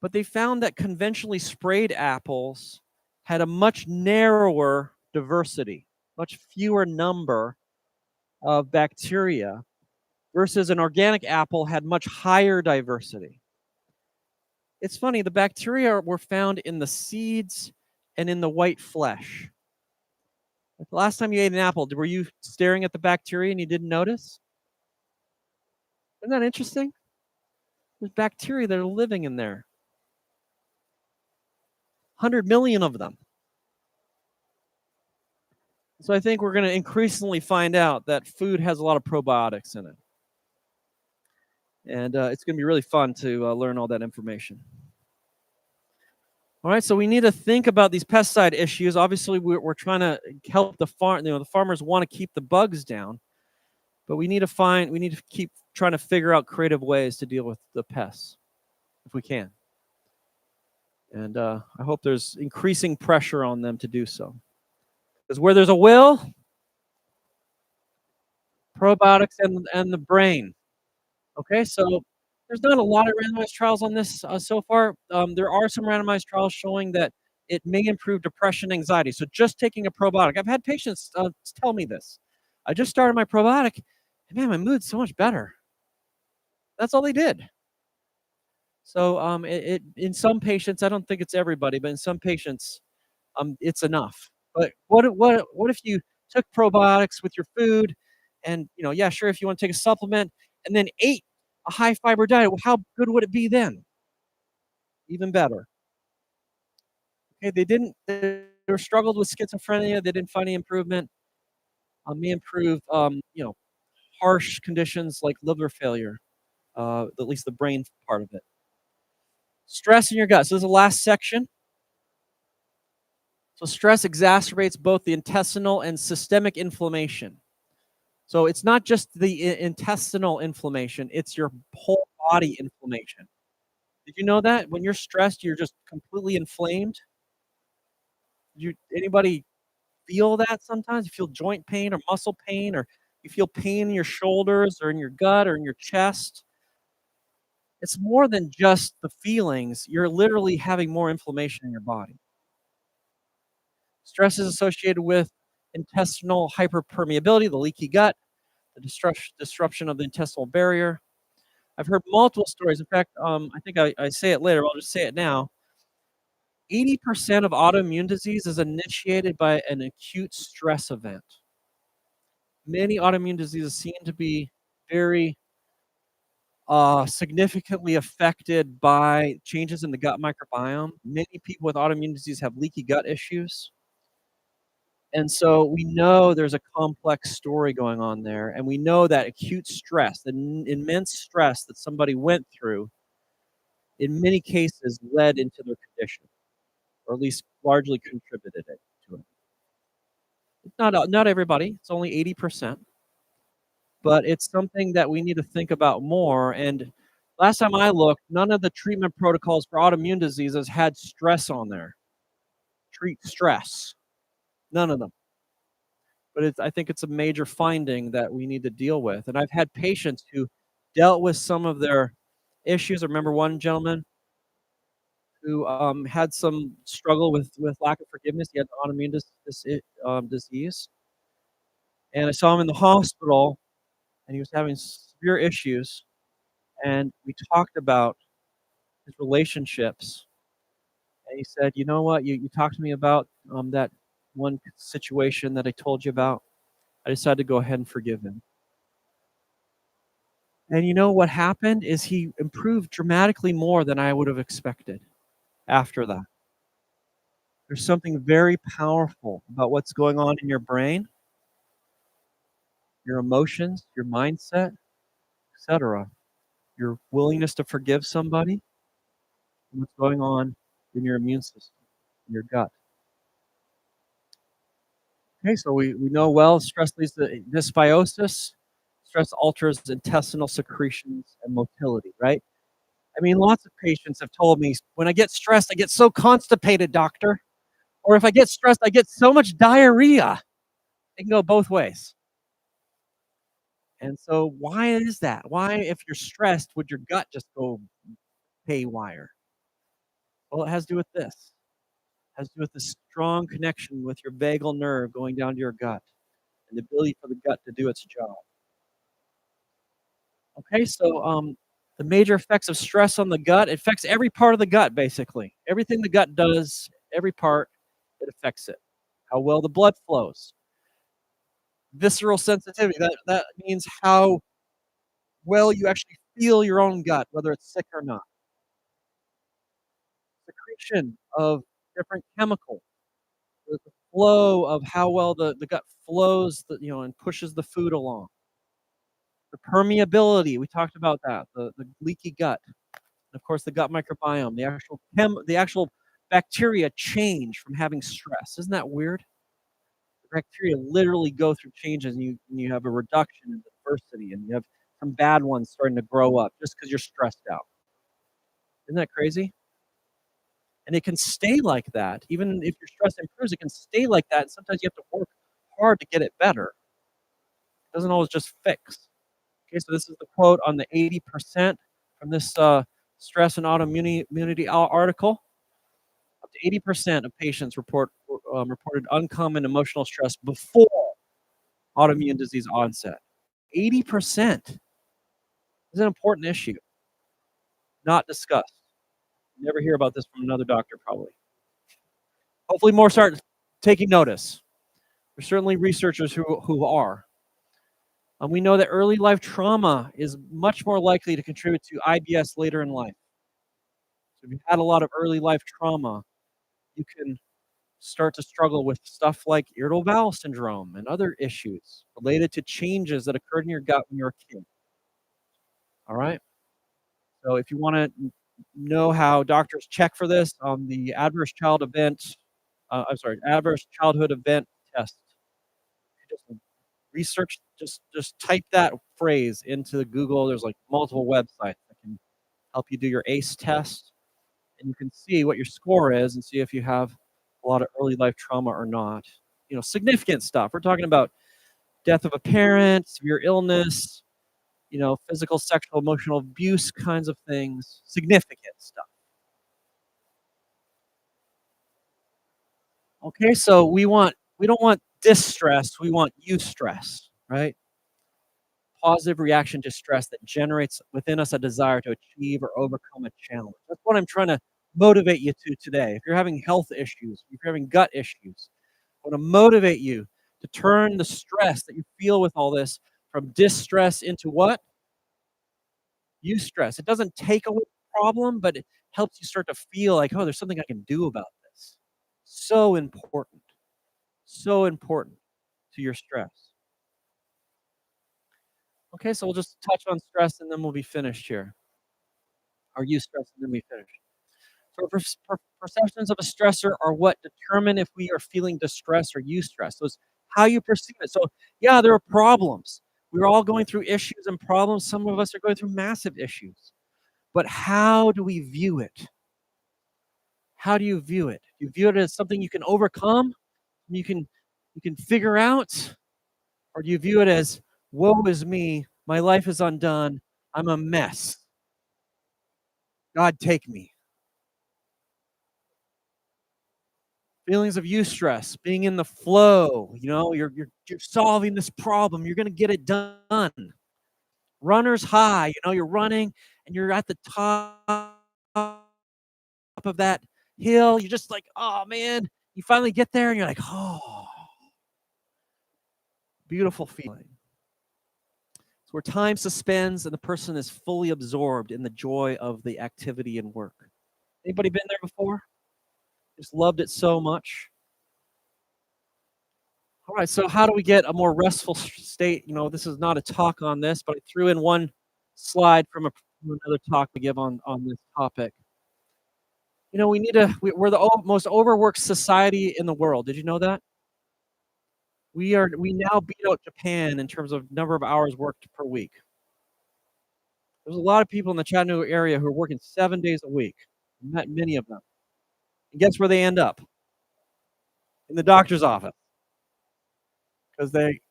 But they found that conventionally sprayed apples had a much narrower diversity, much fewer number of bacteria, versus an organic apple had much higher diversity. It's funny, the bacteria were found in the seeds and in the white flesh. The last time you ate an apple, were you staring at the bacteria and you didn't notice? Isn't that interesting? There's bacteria that are living in there. 100 million of them. So I think we're going to increasingly find out that food has a lot of probiotics in it. And it's going to be really fun to learn all that information. All right, so we need to think about these pesticide issues. Obviously, we're trying to help the farm. The farmers want to keep the bugs down. But we need to keep trying to figure out creative ways to deal with the pests if we can. And I hope there's increasing pressure on them to do so. Because where there's a will, probiotics and the brain. Okay, so there's not a lot of randomized trials on this so far. There are some randomized trials showing that it may improve depression, anxiety. So just taking a probiotic. I've had patients tell me this. I just started my probiotic, and man, my mood's so much better. That's all they did. So it in some patients, I don't think it's everybody, but in some patients, it's enough. But what if you took probiotics with your food, and yeah, sure, if you want to take a supplement, and then ate a high fiber diet, well, how good would it be then? Even better. Okay, they were struggled with schizophrenia. They didn't find any improvement. May improve, harsh conditions like liver failure, at least the brain part of it. Stress in your gut. So this is the last section. So stress exacerbates both the intestinal and systemic inflammation. So it's not just the intestinal inflammation, it's your whole body inflammation. Did you know that? When you're stressed, you're just completely inflamed? Anybody feel that sometimes? You feel joint pain or muscle pain, or you feel pain in your shoulders or in your gut or in your chest? It's more than just the feelings. You're literally having more inflammation in your body. Stress is associated with intestinal hyperpermeability, the leaky gut, the disruption of the intestinal barrier. I've heard multiple stories. In fact, I think I say it later. I'll just say it now. 80% of autoimmune disease is initiated by an acute stress event. Many autoimmune diseases seem to be very significantly affected by changes in the gut microbiome. Many people with autoimmune disease have leaky gut issues. And so we know there's a complex story going on there. And we know that acute stress, the immense stress that somebody went through, in many cases led into their condition, or at least largely contributed to it. Not everybody, it's only 80%, but it's something that we need to think about more. And last time I looked, none of the treatment protocols for autoimmune diseases had stress on there. Treat stress. None of them. But I think it's a major finding that we need to deal with. And I've had patients who dealt with some of their issues. I remember one gentleman who had some struggle with lack of forgiveness. He had autoimmune disease. And I saw him in the hospital, and he was having severe issues. And we talked about his relationships. And he said, you know what? You talked to me about that one situation that I told you about. I decided to go ahead and forgive him. And you know what happened is he improved dramatically more than I would have expected after that. There's something very powerful about what's going on in your brain, your emotions, your mindset, etc. Your willingness to forgive somebody, and what's going on in your immune system, in your gut. Okay, so we know well stress leads to dysbiosis. Stress alters intestinal secretions and motility, right? I mean, lots of patients have told me, when I get stressed, I get so constipated, doctor. Or if I get stressed, I get so much diarrhea. It can go both ways. And so why is that? Why, if you're stressed, would your gut just go haywire? Well, it has to do with this. It has to do with the strong connection with your vagal nerve going down to your gut and the ability for the gut to do its job. Okay, so the major effects of stress on the gut, it affects every part of the gut, basically. Everything the gut does, every part, it affects it. How well the blood flows. Visceral sensitivity, that means how well you actually feel your own gut, whether it's sick or not. Secretion of different chemicals. The flow of how well the gut flows, and pushes the food along. The permeability, we talked about that, the leaky gut. Of course, the gut microbiome, the actual bacteria change from having stress. Isn't that weird? The bacteria literally go through changes, and you have a reduction in the diversity, and you have some bad ones starting to grow up just because you're stressed out. Isn't that crazy? And it can stay like that. Even if your stress improves, it can stay like that, and sometimes you have to work hard to get it better. It doesn't always just fix. Okay, so this is the quote on the 80% from this stress and autoimmunity article. Up to 80% of patients reported uncommon emotional stress before autoimmune disease onset. 80% is an important issue, not discussed. You never hear about this from another doctor, probably. Hopefully, more start taking notice. There's certainly researchers who are. We know that early life trauma is much more likely to contribute to IBS later in life. So if you've had a lot of early life trauma, you can start to struggle with stuff like irritable bowel syndrome and other issues related to changes that occurred in your gut when you were a kid. All right? So if you want to know how doctors check for this on the adverse childhood event test, just research, just type that phrase into Google. There's like multiple websites that can help you do your ACE test, and you can see what your score is and see if you have a lot of early life trauma or not. Significant stuff. We're talking about death of a parent, severe illness, physical, sexual, emotional abuse kinds of things, significant stuff. Okay, so we don't want distress, we want eustress, right? Positive reaction to stress that generates within us a desire to achieve or overcome a challenge. That's what I'm trying to motivate you to today. If you're having health issues, if you're having gut issues, I want to motivate you to turn the stress that you feel with all this from distress into what? Eustress. It doesn't take away the problem, but it helps you start to feel like, oh, there's something I can do about this. So important. So important to your stress. Okay, so we'll just touch on stress and then we'll be finished here. Or eustress and then we finish. So perceptions of a stressor are what determine if we are feeling distress or eustress. So it's how you perceive it. So yeah, there are problems. We're all going through issues and problems. Some of us are going through massive issues. But how do we view it? How do you view it? You view it as something you can overcome, you can figure out, or do you view it as woe is me, my life is undone, I'm a mess. God take me. Feelings of eustress, being in the flow, you're solving this problem, you're gonna get it done. Runner's high, you're running and you're at the top of that hill, you're just like, oh man, you finally get there and you're like, oh, beautiful feeling. It's where time suspends and the person is fully absorbed in the joy of the activity and work. Anybody been there before? Just loved it so much. All right, so how do we get a more restful state? This is not a talk on this, but I threw in one slide from another talk we give on this topic. We're the most overworked society in the world. Did you know that? We now beat out Japan in terms of number of hours worked per week. There's a lot of people in the Chattanooga area who are working 7 days a week. I met many of them. And guess where they end up? In the doctor's office. Because they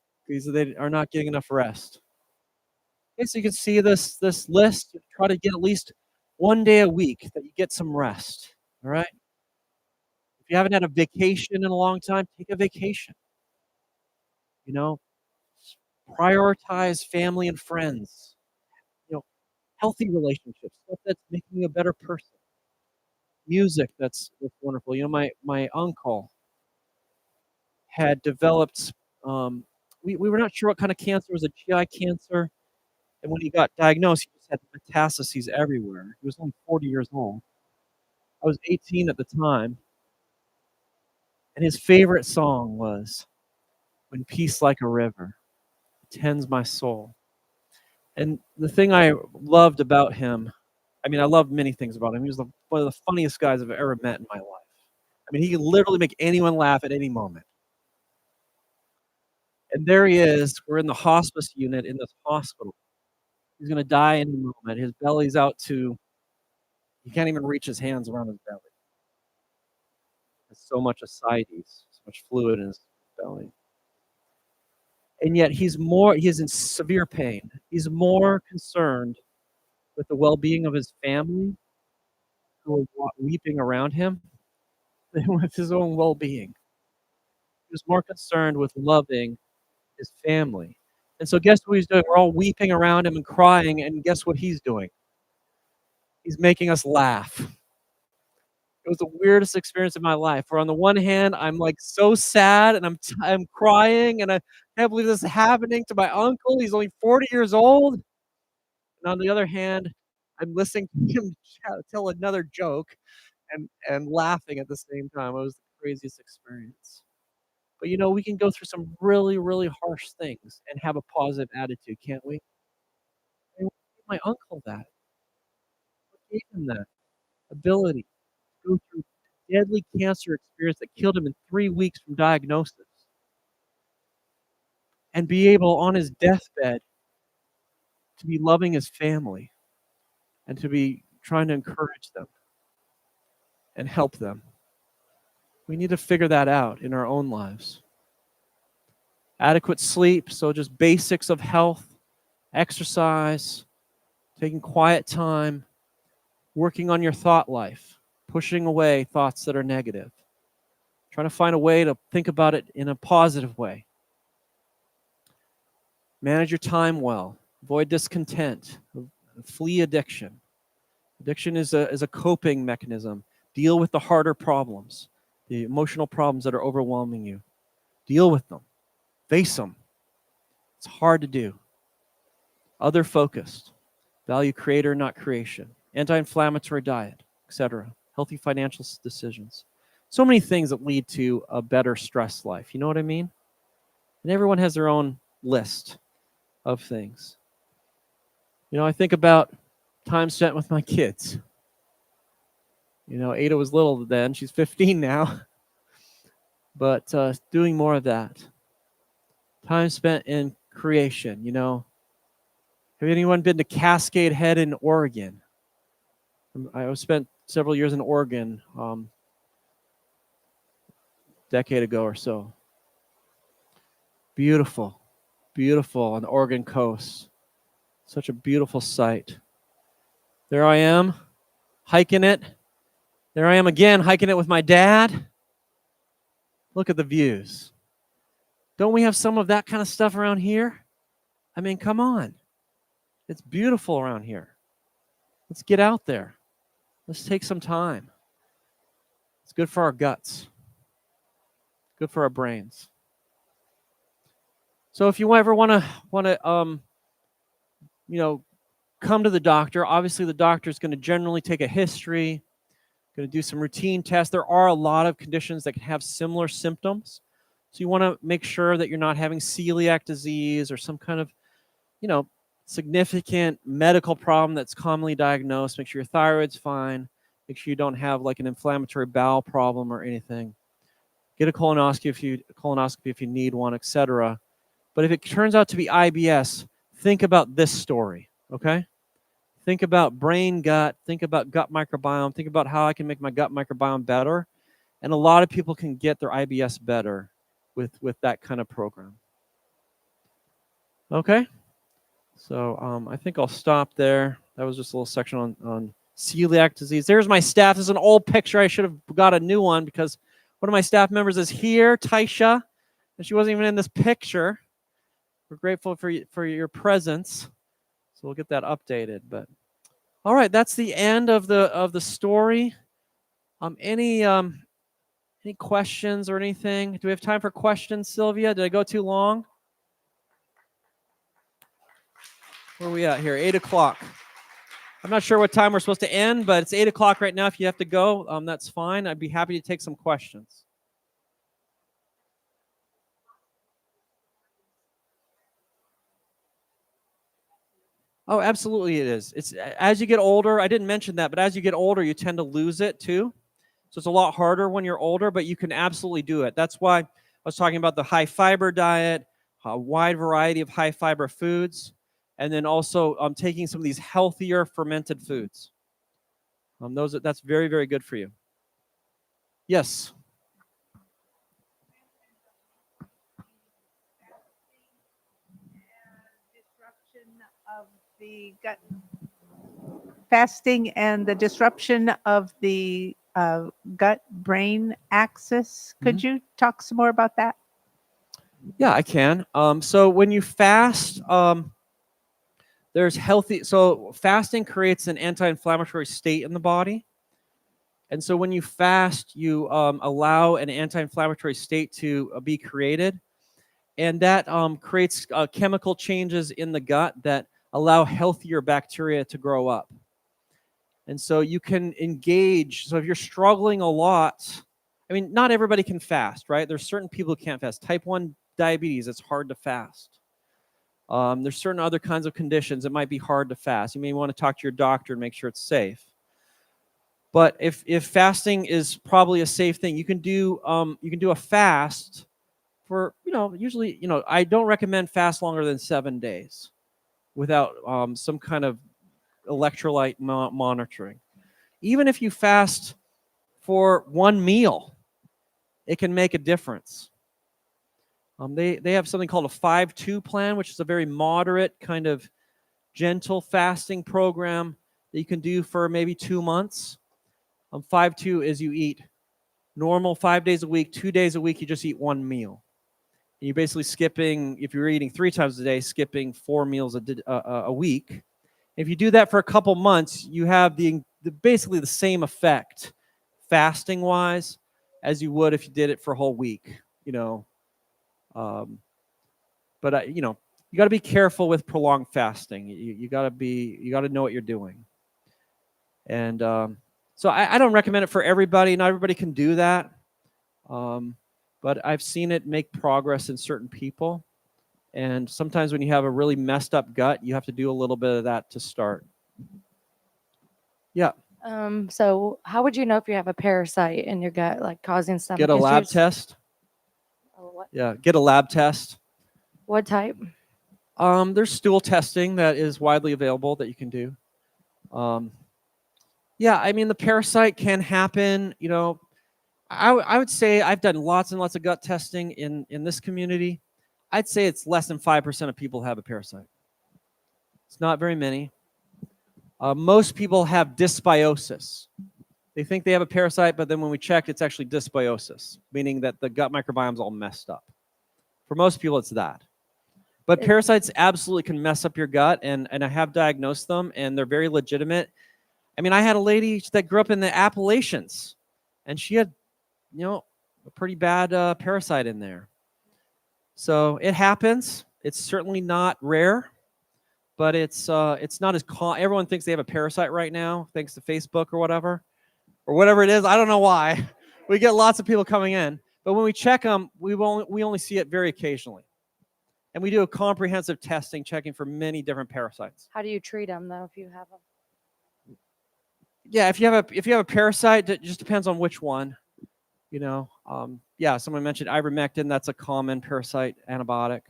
are not getting enough rest. Okay, so you can see this list. Try to get at least 1 day a week that you get some rest. All right? If you haven't had a vacation in a long time, take a vacation. Prioritize family and friends. Healthy relationships, stuff that's making you a better person. Music that's wonderful. My uncle had developed, we were not sure what kind of cancer. It was a GI cancer. And when he got diagnosed, he just had metastases everywhere. He was only 40 years old. I was 18 at the time. And his favorite song was When Peace Like a River Attends My Soul. And the thing I loved about him, I loved many things about him. He was one of the funniest guys I've ever met in my life. He could literally make anyone laugh at any moment. And there he is. We're in the hospice unit in this hospital. He's gonna die any moment. His belly's out to he can't even reach his hands around his belly. There's so much ascites, so much fluid in his belly. And yet he's in severe pain. He's more concerned with the well-being of his family who are weeping around him than with his own well-being. He was more concerned with loving his family. And so guess what he's doing? We're all weeping around him and crying, and guess what he's doing? He's making us laugh. It was the weirdest experience of my life, where on the one hand, I'm, like, so sad, and I'm crying, and I can't believe this is happening to my uncle. He's only 40 years old. And on the other hand, I'm listening to him tell another joke and laughing at the same time. It was the craziest experience. But, we can go through some really, really harsh things and have a positive attitude, can't we? I mean, what gave my uncle that? What gave him that ability to go through a deadly cancer experience that killed him in 3 weeks from diagnosis and be able, on his deathbed, to be loving his family and to be trying to encourage them and help them? We need to figure that out in our own lives. Adequate sleep, so just basics of health, exercise, taking quiet time, working on your thought life, pushing away thoughts that are negative, trying to find a way to think about it in a positive way. Manage your time well, avoid discontent, flee addiction. Addiction is a coping mechanism. Deal with the harder problems, the emotional problems that are overwhelming you. Deal with them. Face them. It's hard to do. Other focused. Value creator, not creation. Anti-inflammatory diet, etc. Healthy financial decisions. So many things that lead to a better stress life. You know what I mean? And everyone has their own list of things. I think about time spent with my kids. Ada was little then. She's 15 now. But doing more of that. Time spent in creation. Have anyone been to Cascade Head in Oregon? I spent several years in Oregon a decade ago or so. Beautiful, beautiful on the Oregon coast. Such a beautiful sight. There I am, hiking it. There I am again, hiking it with my dad. Look at the views. Don't we have some of that kind of stuff around here? I mean, come on. It's beautiful around here. Let's get out there. Let's take some time. It's good for our guts. Good for our brains. So if you ever want to come to the doctor, obviously the doctor is going to generally take a history, going to do some routine tests. There are a lot of conditions that can have similar symptoms. So you want to make sure that you're not having celiac disease or some kind of, significant medical problem that's commonly diagnosed. Make sure your thyroid's fine. Make sure you don't have like an inflammatory bowel problem or anything. Get a colonoscopy if you need one, etc. But if it turns out to be IBS, think about this story, okay? Think about brain gut, think about gut microbiome, think about how I can make my gut microbiome better. And a lot of people can get their IBS better with that kind of program. Okay? So I think I'll stop there. That was just a little section on celiac disease. There's my staff. This is an old picture. I should have got a new one because one of my staff members is here, Taisha, and she wasn't even in this picture. We're grateful for your presence. So we'll get that updated. But all right, that's the end of the story. Any questions or anything? Do we have time for questions, Sylvia? Did I go too long? Where are we at here? 8 o'clock. I'm not sure what time we're supposed to end, but it's 8 o'clock right now. If you have to go, that's fine. I'd be happy to take some questions. Oh, absolutely it is. It's as you get older, I didn't mention that, but as you get older, you tend to lose it too. So it's a lot harder when you're older, but you can absolutely do it. That's why I was talking about the high fiber diet, a wide variety of high fiber foods, and then also taking some of these healthier fermented foods. That's very, very good for you. Yes. Of the gut fasting and the disruption of the gut brain axis. Could you talk some more about that? Yeah, I can. So when you fast, there's healthy. So fasting creates an anti-inflammatory state in the body, and so when you fast, you allow an anti-inflammatory state to be created, and that creates chemical changes in the gut that allow healthier bacteria to grow up. And so you can engage. So if you're struggling a lot, I mean, not everybody can fast, right? There's certain people who can't fast. Type 1 diabetes, it's hard to fast. There's certain other kinds of conditions it might be hard to fast. You may want to talk to your doctor and make sure it's safe. But if fasting is probably a safe thing, you can do a fast for, usually, I don't recommend fast longer than 7 days without some kind of electrolyte monitoring. Even if you fast for one meal, it can make a difference. They have something called a 5-2 plan, which is a very moderate kind of gentle fasting program that you can do for maybe 2 months. 5-2 is you eat normal 5 days a week, 2 days a week, you just eat one meal. And you're basically skipping, if you're eating 3 times a day, skipping 4 meals a week. If you do that for a couple months, you have basically the same effect fasting-wise as you would if you did it for a whole week, But you got to be careful with prolonged fasting. You got to know what you're doing. And so I don't recommend it for everybody. Not everybody can do that. But I've seen it make progress in certain people. And sometimes when you have a really messed up gut, you have to do a little bit of that to start. Yeah. So how would you know if you have a parasite in your gut, like causing stomach Get a lab issues? test. What? Yeah, get a lab test. What type? There's stool testing that is widely available that you can do. Yeah, I mean, the parasite can happen. I would say I've done lots and lots of gut testing in this community. I'd say it's less than 5% of people have a parasite. It's not very many. Most people have dysbiosis. They think they have a parasite, but then when we checked, it's actually dysbiosis, meaning that the gut microbiome's all messed up. For most people, it's that. But parasites absolutely can mess up your gut, and I have diagnosed them, and they're very legitimate. I mean, I had a lady that grew up in the Appalachians, and she had, a pretty bad parasite in there. So it happens. It's certainly not rare, but it's not as common. Everyone thinks they have a parasite right now, thanks to Facebook or whatever it is. I don't know why. We get lots of people coming in, but when we check them, we only see it very occasionally. And we do a comprehensive testing, checking for many different parasites. How do you treat them though if you have them? Yeah, if you have a parasite, it just depends on which one. Someone mentioned ivermectin. That's a common parasite antibiotic,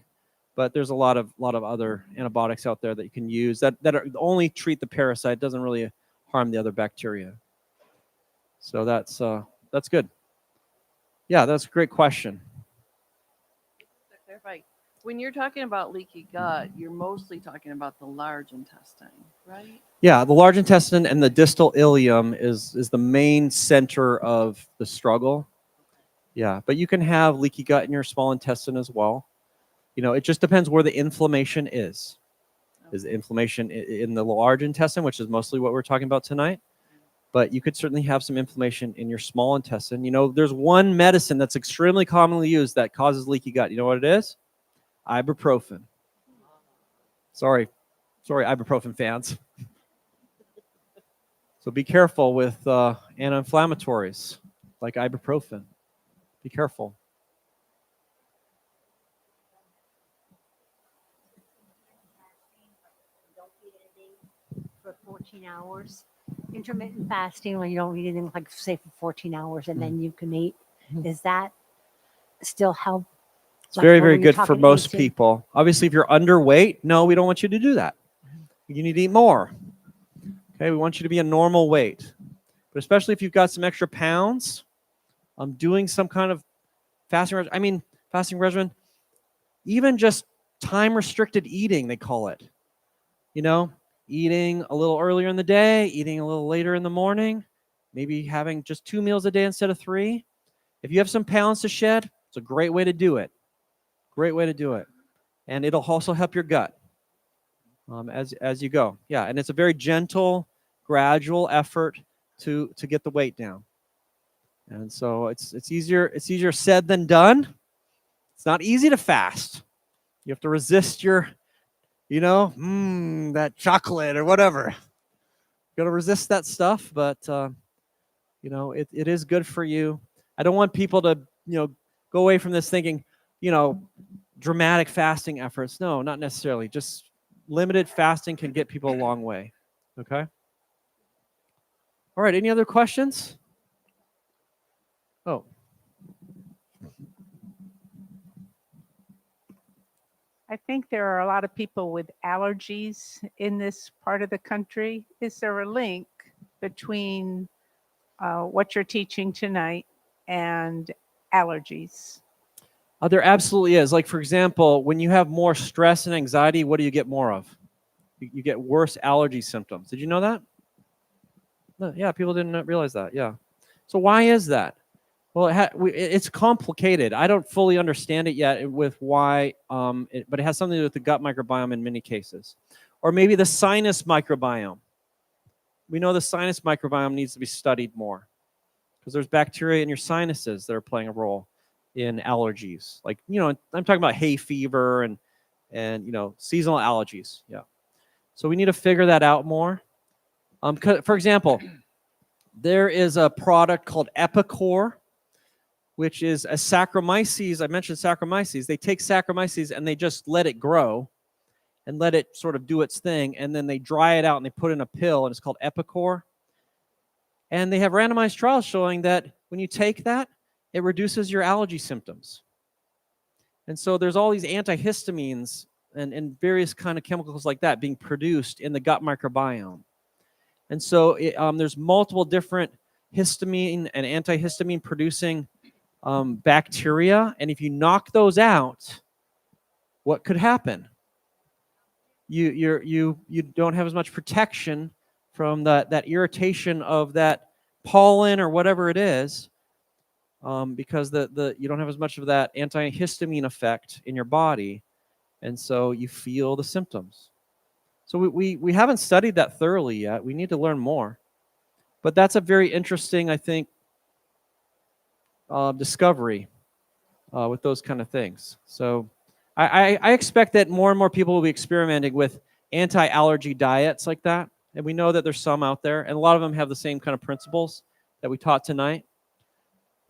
but there's a lot of other antibiotics out there that you can use that only treat the parasite. Doesn't really harm the other bacteria. So that's good. Yeah, that's a great question. To clarify, when you're talking about leaky gut, you're mostly talking about the large intestine, right? Yeah, the large intestine and the distal ileum is the main center of the struggle. Yeah, but you can have leaky gut in your small intestine as well. It just depends where the inflammation is. Is the inflammation in the large intestine, which is mostly what we're talking about tonight? But you could certainly have some inflammation in your small intestine. There's one medicine that's extremely commonly used that causes leaky gut. You know what it is? Ibuprofen. Sorry, ibuprofen fans. So be careful with anti-inflammatories like ibuprofen. Be careful. For 14 hours. Intermittent fasting, when you don't eat anything, like say for 14 hours and then you can eat, does that still help? It's Like very, when very we good talk for at most AC. people. Obviously, if you're underweight, no, we don't want you to do that. You need to eat more. Okay, we want you to be a normal weight. But especially if you've got some extra pounds, doing some kind of fasting regimen, even just time restricted eating, they call it. You know, eating a little earlier in the day, eating a little later in the morning, maybe having just 2 meals a day instead of 3. If you have some pounds to shed, it's a great way to do it. Great way to do it. And it'll also help your gut as you go. Yeah, and it's a very gentle, gradual effort to get the weight down. And so it's easier said than done. It's not easy to fast. You have to resist your, that chocolate or whatever. You got to resist that stuff, but it is good for you. I don't want people to go away from this thinking dramatic fasting efforts. No, not necessarily. Just limited fasting can get people a long way. Okay. All right. Any other questions? Oh. I think there are a lot of people with allergies in this part of the country. Is there a link between what you're teaching tonight and allergies? There absolutely is. Like, for example, when you have more stress and anxiety, what do you get more of? You get worse allergy symptoms. Did you know that? No, yeah, people didn't realize that. Yeah. So why is that? Well, it's complicated. I don't fully understand it yet with why, but it has something to do with the gut microbiome in many cases. Or maybe the sinus microbiome. We know the sinus microbiome needs to be studied more because there's bacteria in your sinuses that are playing a role in allergies. Like, I'm talking about hay fever and seasonal allergies. Yeah. So we need to figure that out more. For example, there is a product called Epicor, which is a Saccharomyces. I mentioned Saccharomyces. They take Saccharomyces and they just let it grow and let it sort of do its thing. And then they dry it out and they put in a pill, and it's called Epicor. And they have randomized trials showing that when you take that, it reduces your allergy symptoms. And so there's all these antihistamines and various kind of chemicals like that being produced in the gut microbiome. And so there's multiple different histamine and antihistamine producing bacteria. And if you knock those out, what could happen? You don't have as much protection from that irritation of that pollen or whatever it is, because you don't have as much of that antihistamine effect in your body, and so you feel the symptoms. So we haven't studied that thoroughly yet. We need to learn more, but that's a very interesting, I think, discovery with those kind of things. So I expect that more and more people will be experimenting with anti-allergy diets like that. And we know that there's some out there, and a lot of them have the same kind of principles that we taught tonight.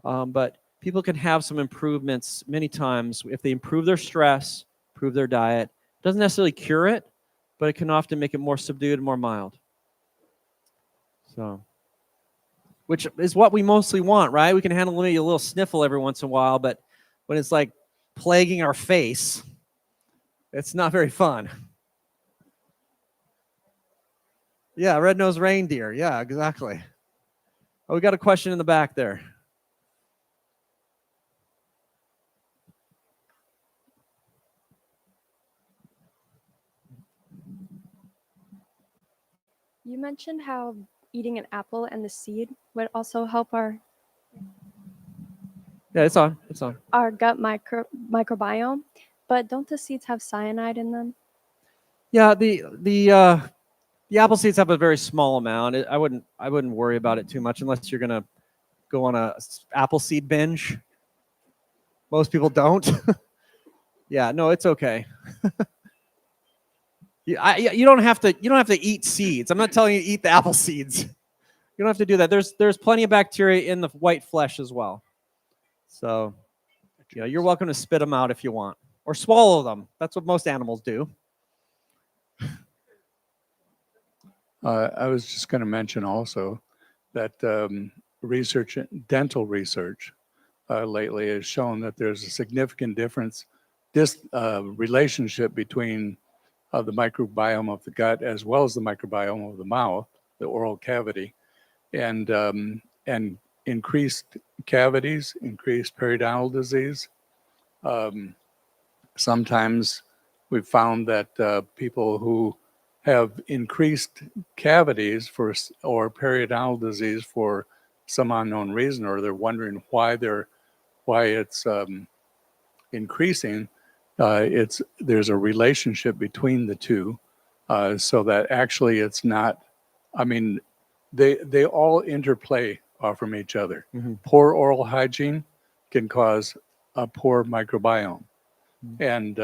But people can have some improvements many times if they improve their stress, improve their diet. It doesn't necessarily cure it, but it can often make it more subdued and more mild. So, which is what we mostly want, right? We can handle maybe a little sniffle every once in a while, but when it's like plaguing our face, it's not very fun. Yeah, red-nosed reindeer. Yeah, exactly. Oh, we got a question in the back there. You mentioned how eating an apple and the seed would also help our Yeah, it's on. It's on. gut microbiome, but don't the seeds have cyanide in them? Yeah, the apple seeds have a very small amount. I wouldn't worry about it too much unless you're gonna go on a apple seed binge. Most people don't. Yeah, no, it's okay. You don't have to eat seeds. I'm not telling you to eat the apple seeds. You don't have to do that. There's plenty of bacteria in the white flesh as well. So, you're welcome to spit them out if you want, or swallow them. That's what most animals do. I was just going to mention also that dental research lately has shown that there's a significant difference, this relationship between the microbiome of the gut as well as the microbiome of the mouth, the oral cavity, and increased cavities, increased periodontal disease. Sometimes we've found that people who have increased cavities or periodontal disease for some unknown reason, or they're wondering why it's increasing. There's a relationship between the two, so that actually it's not. I mean, they all interplay from each other. Mhm. Poor oral hygiene can cause a poor microbiome, and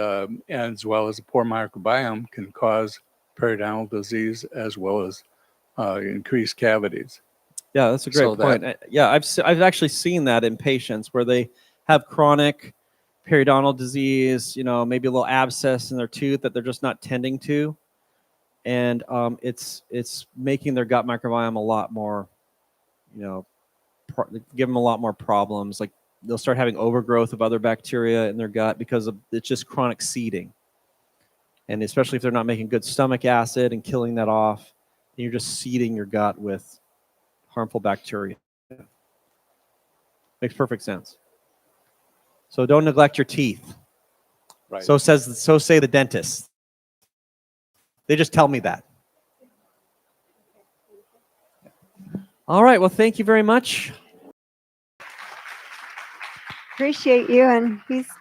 as well as a poor microbiome can cause periodontal disease as well as increased cavities. Yeah, that's a great So that- point. Yeah, I've actually seen that in patients where they have chronic periodontal disease, maybe a little abscess in their tooth that they're just not tending to, and it's making their gut microbiome a lot more, give them a lot more problems. Like they'll start having overgrowth of other bacteria in their gut because it's just chronic seeding, and especially if they're not making good stomach acid and killing that off, you're just seeding your gut with harmful bacteria. Makes perfect sense. So don't neglect your teeth. Right. So say the dentists. They just tell me that. All right. Well, thank you very much. Appreciate you, and he's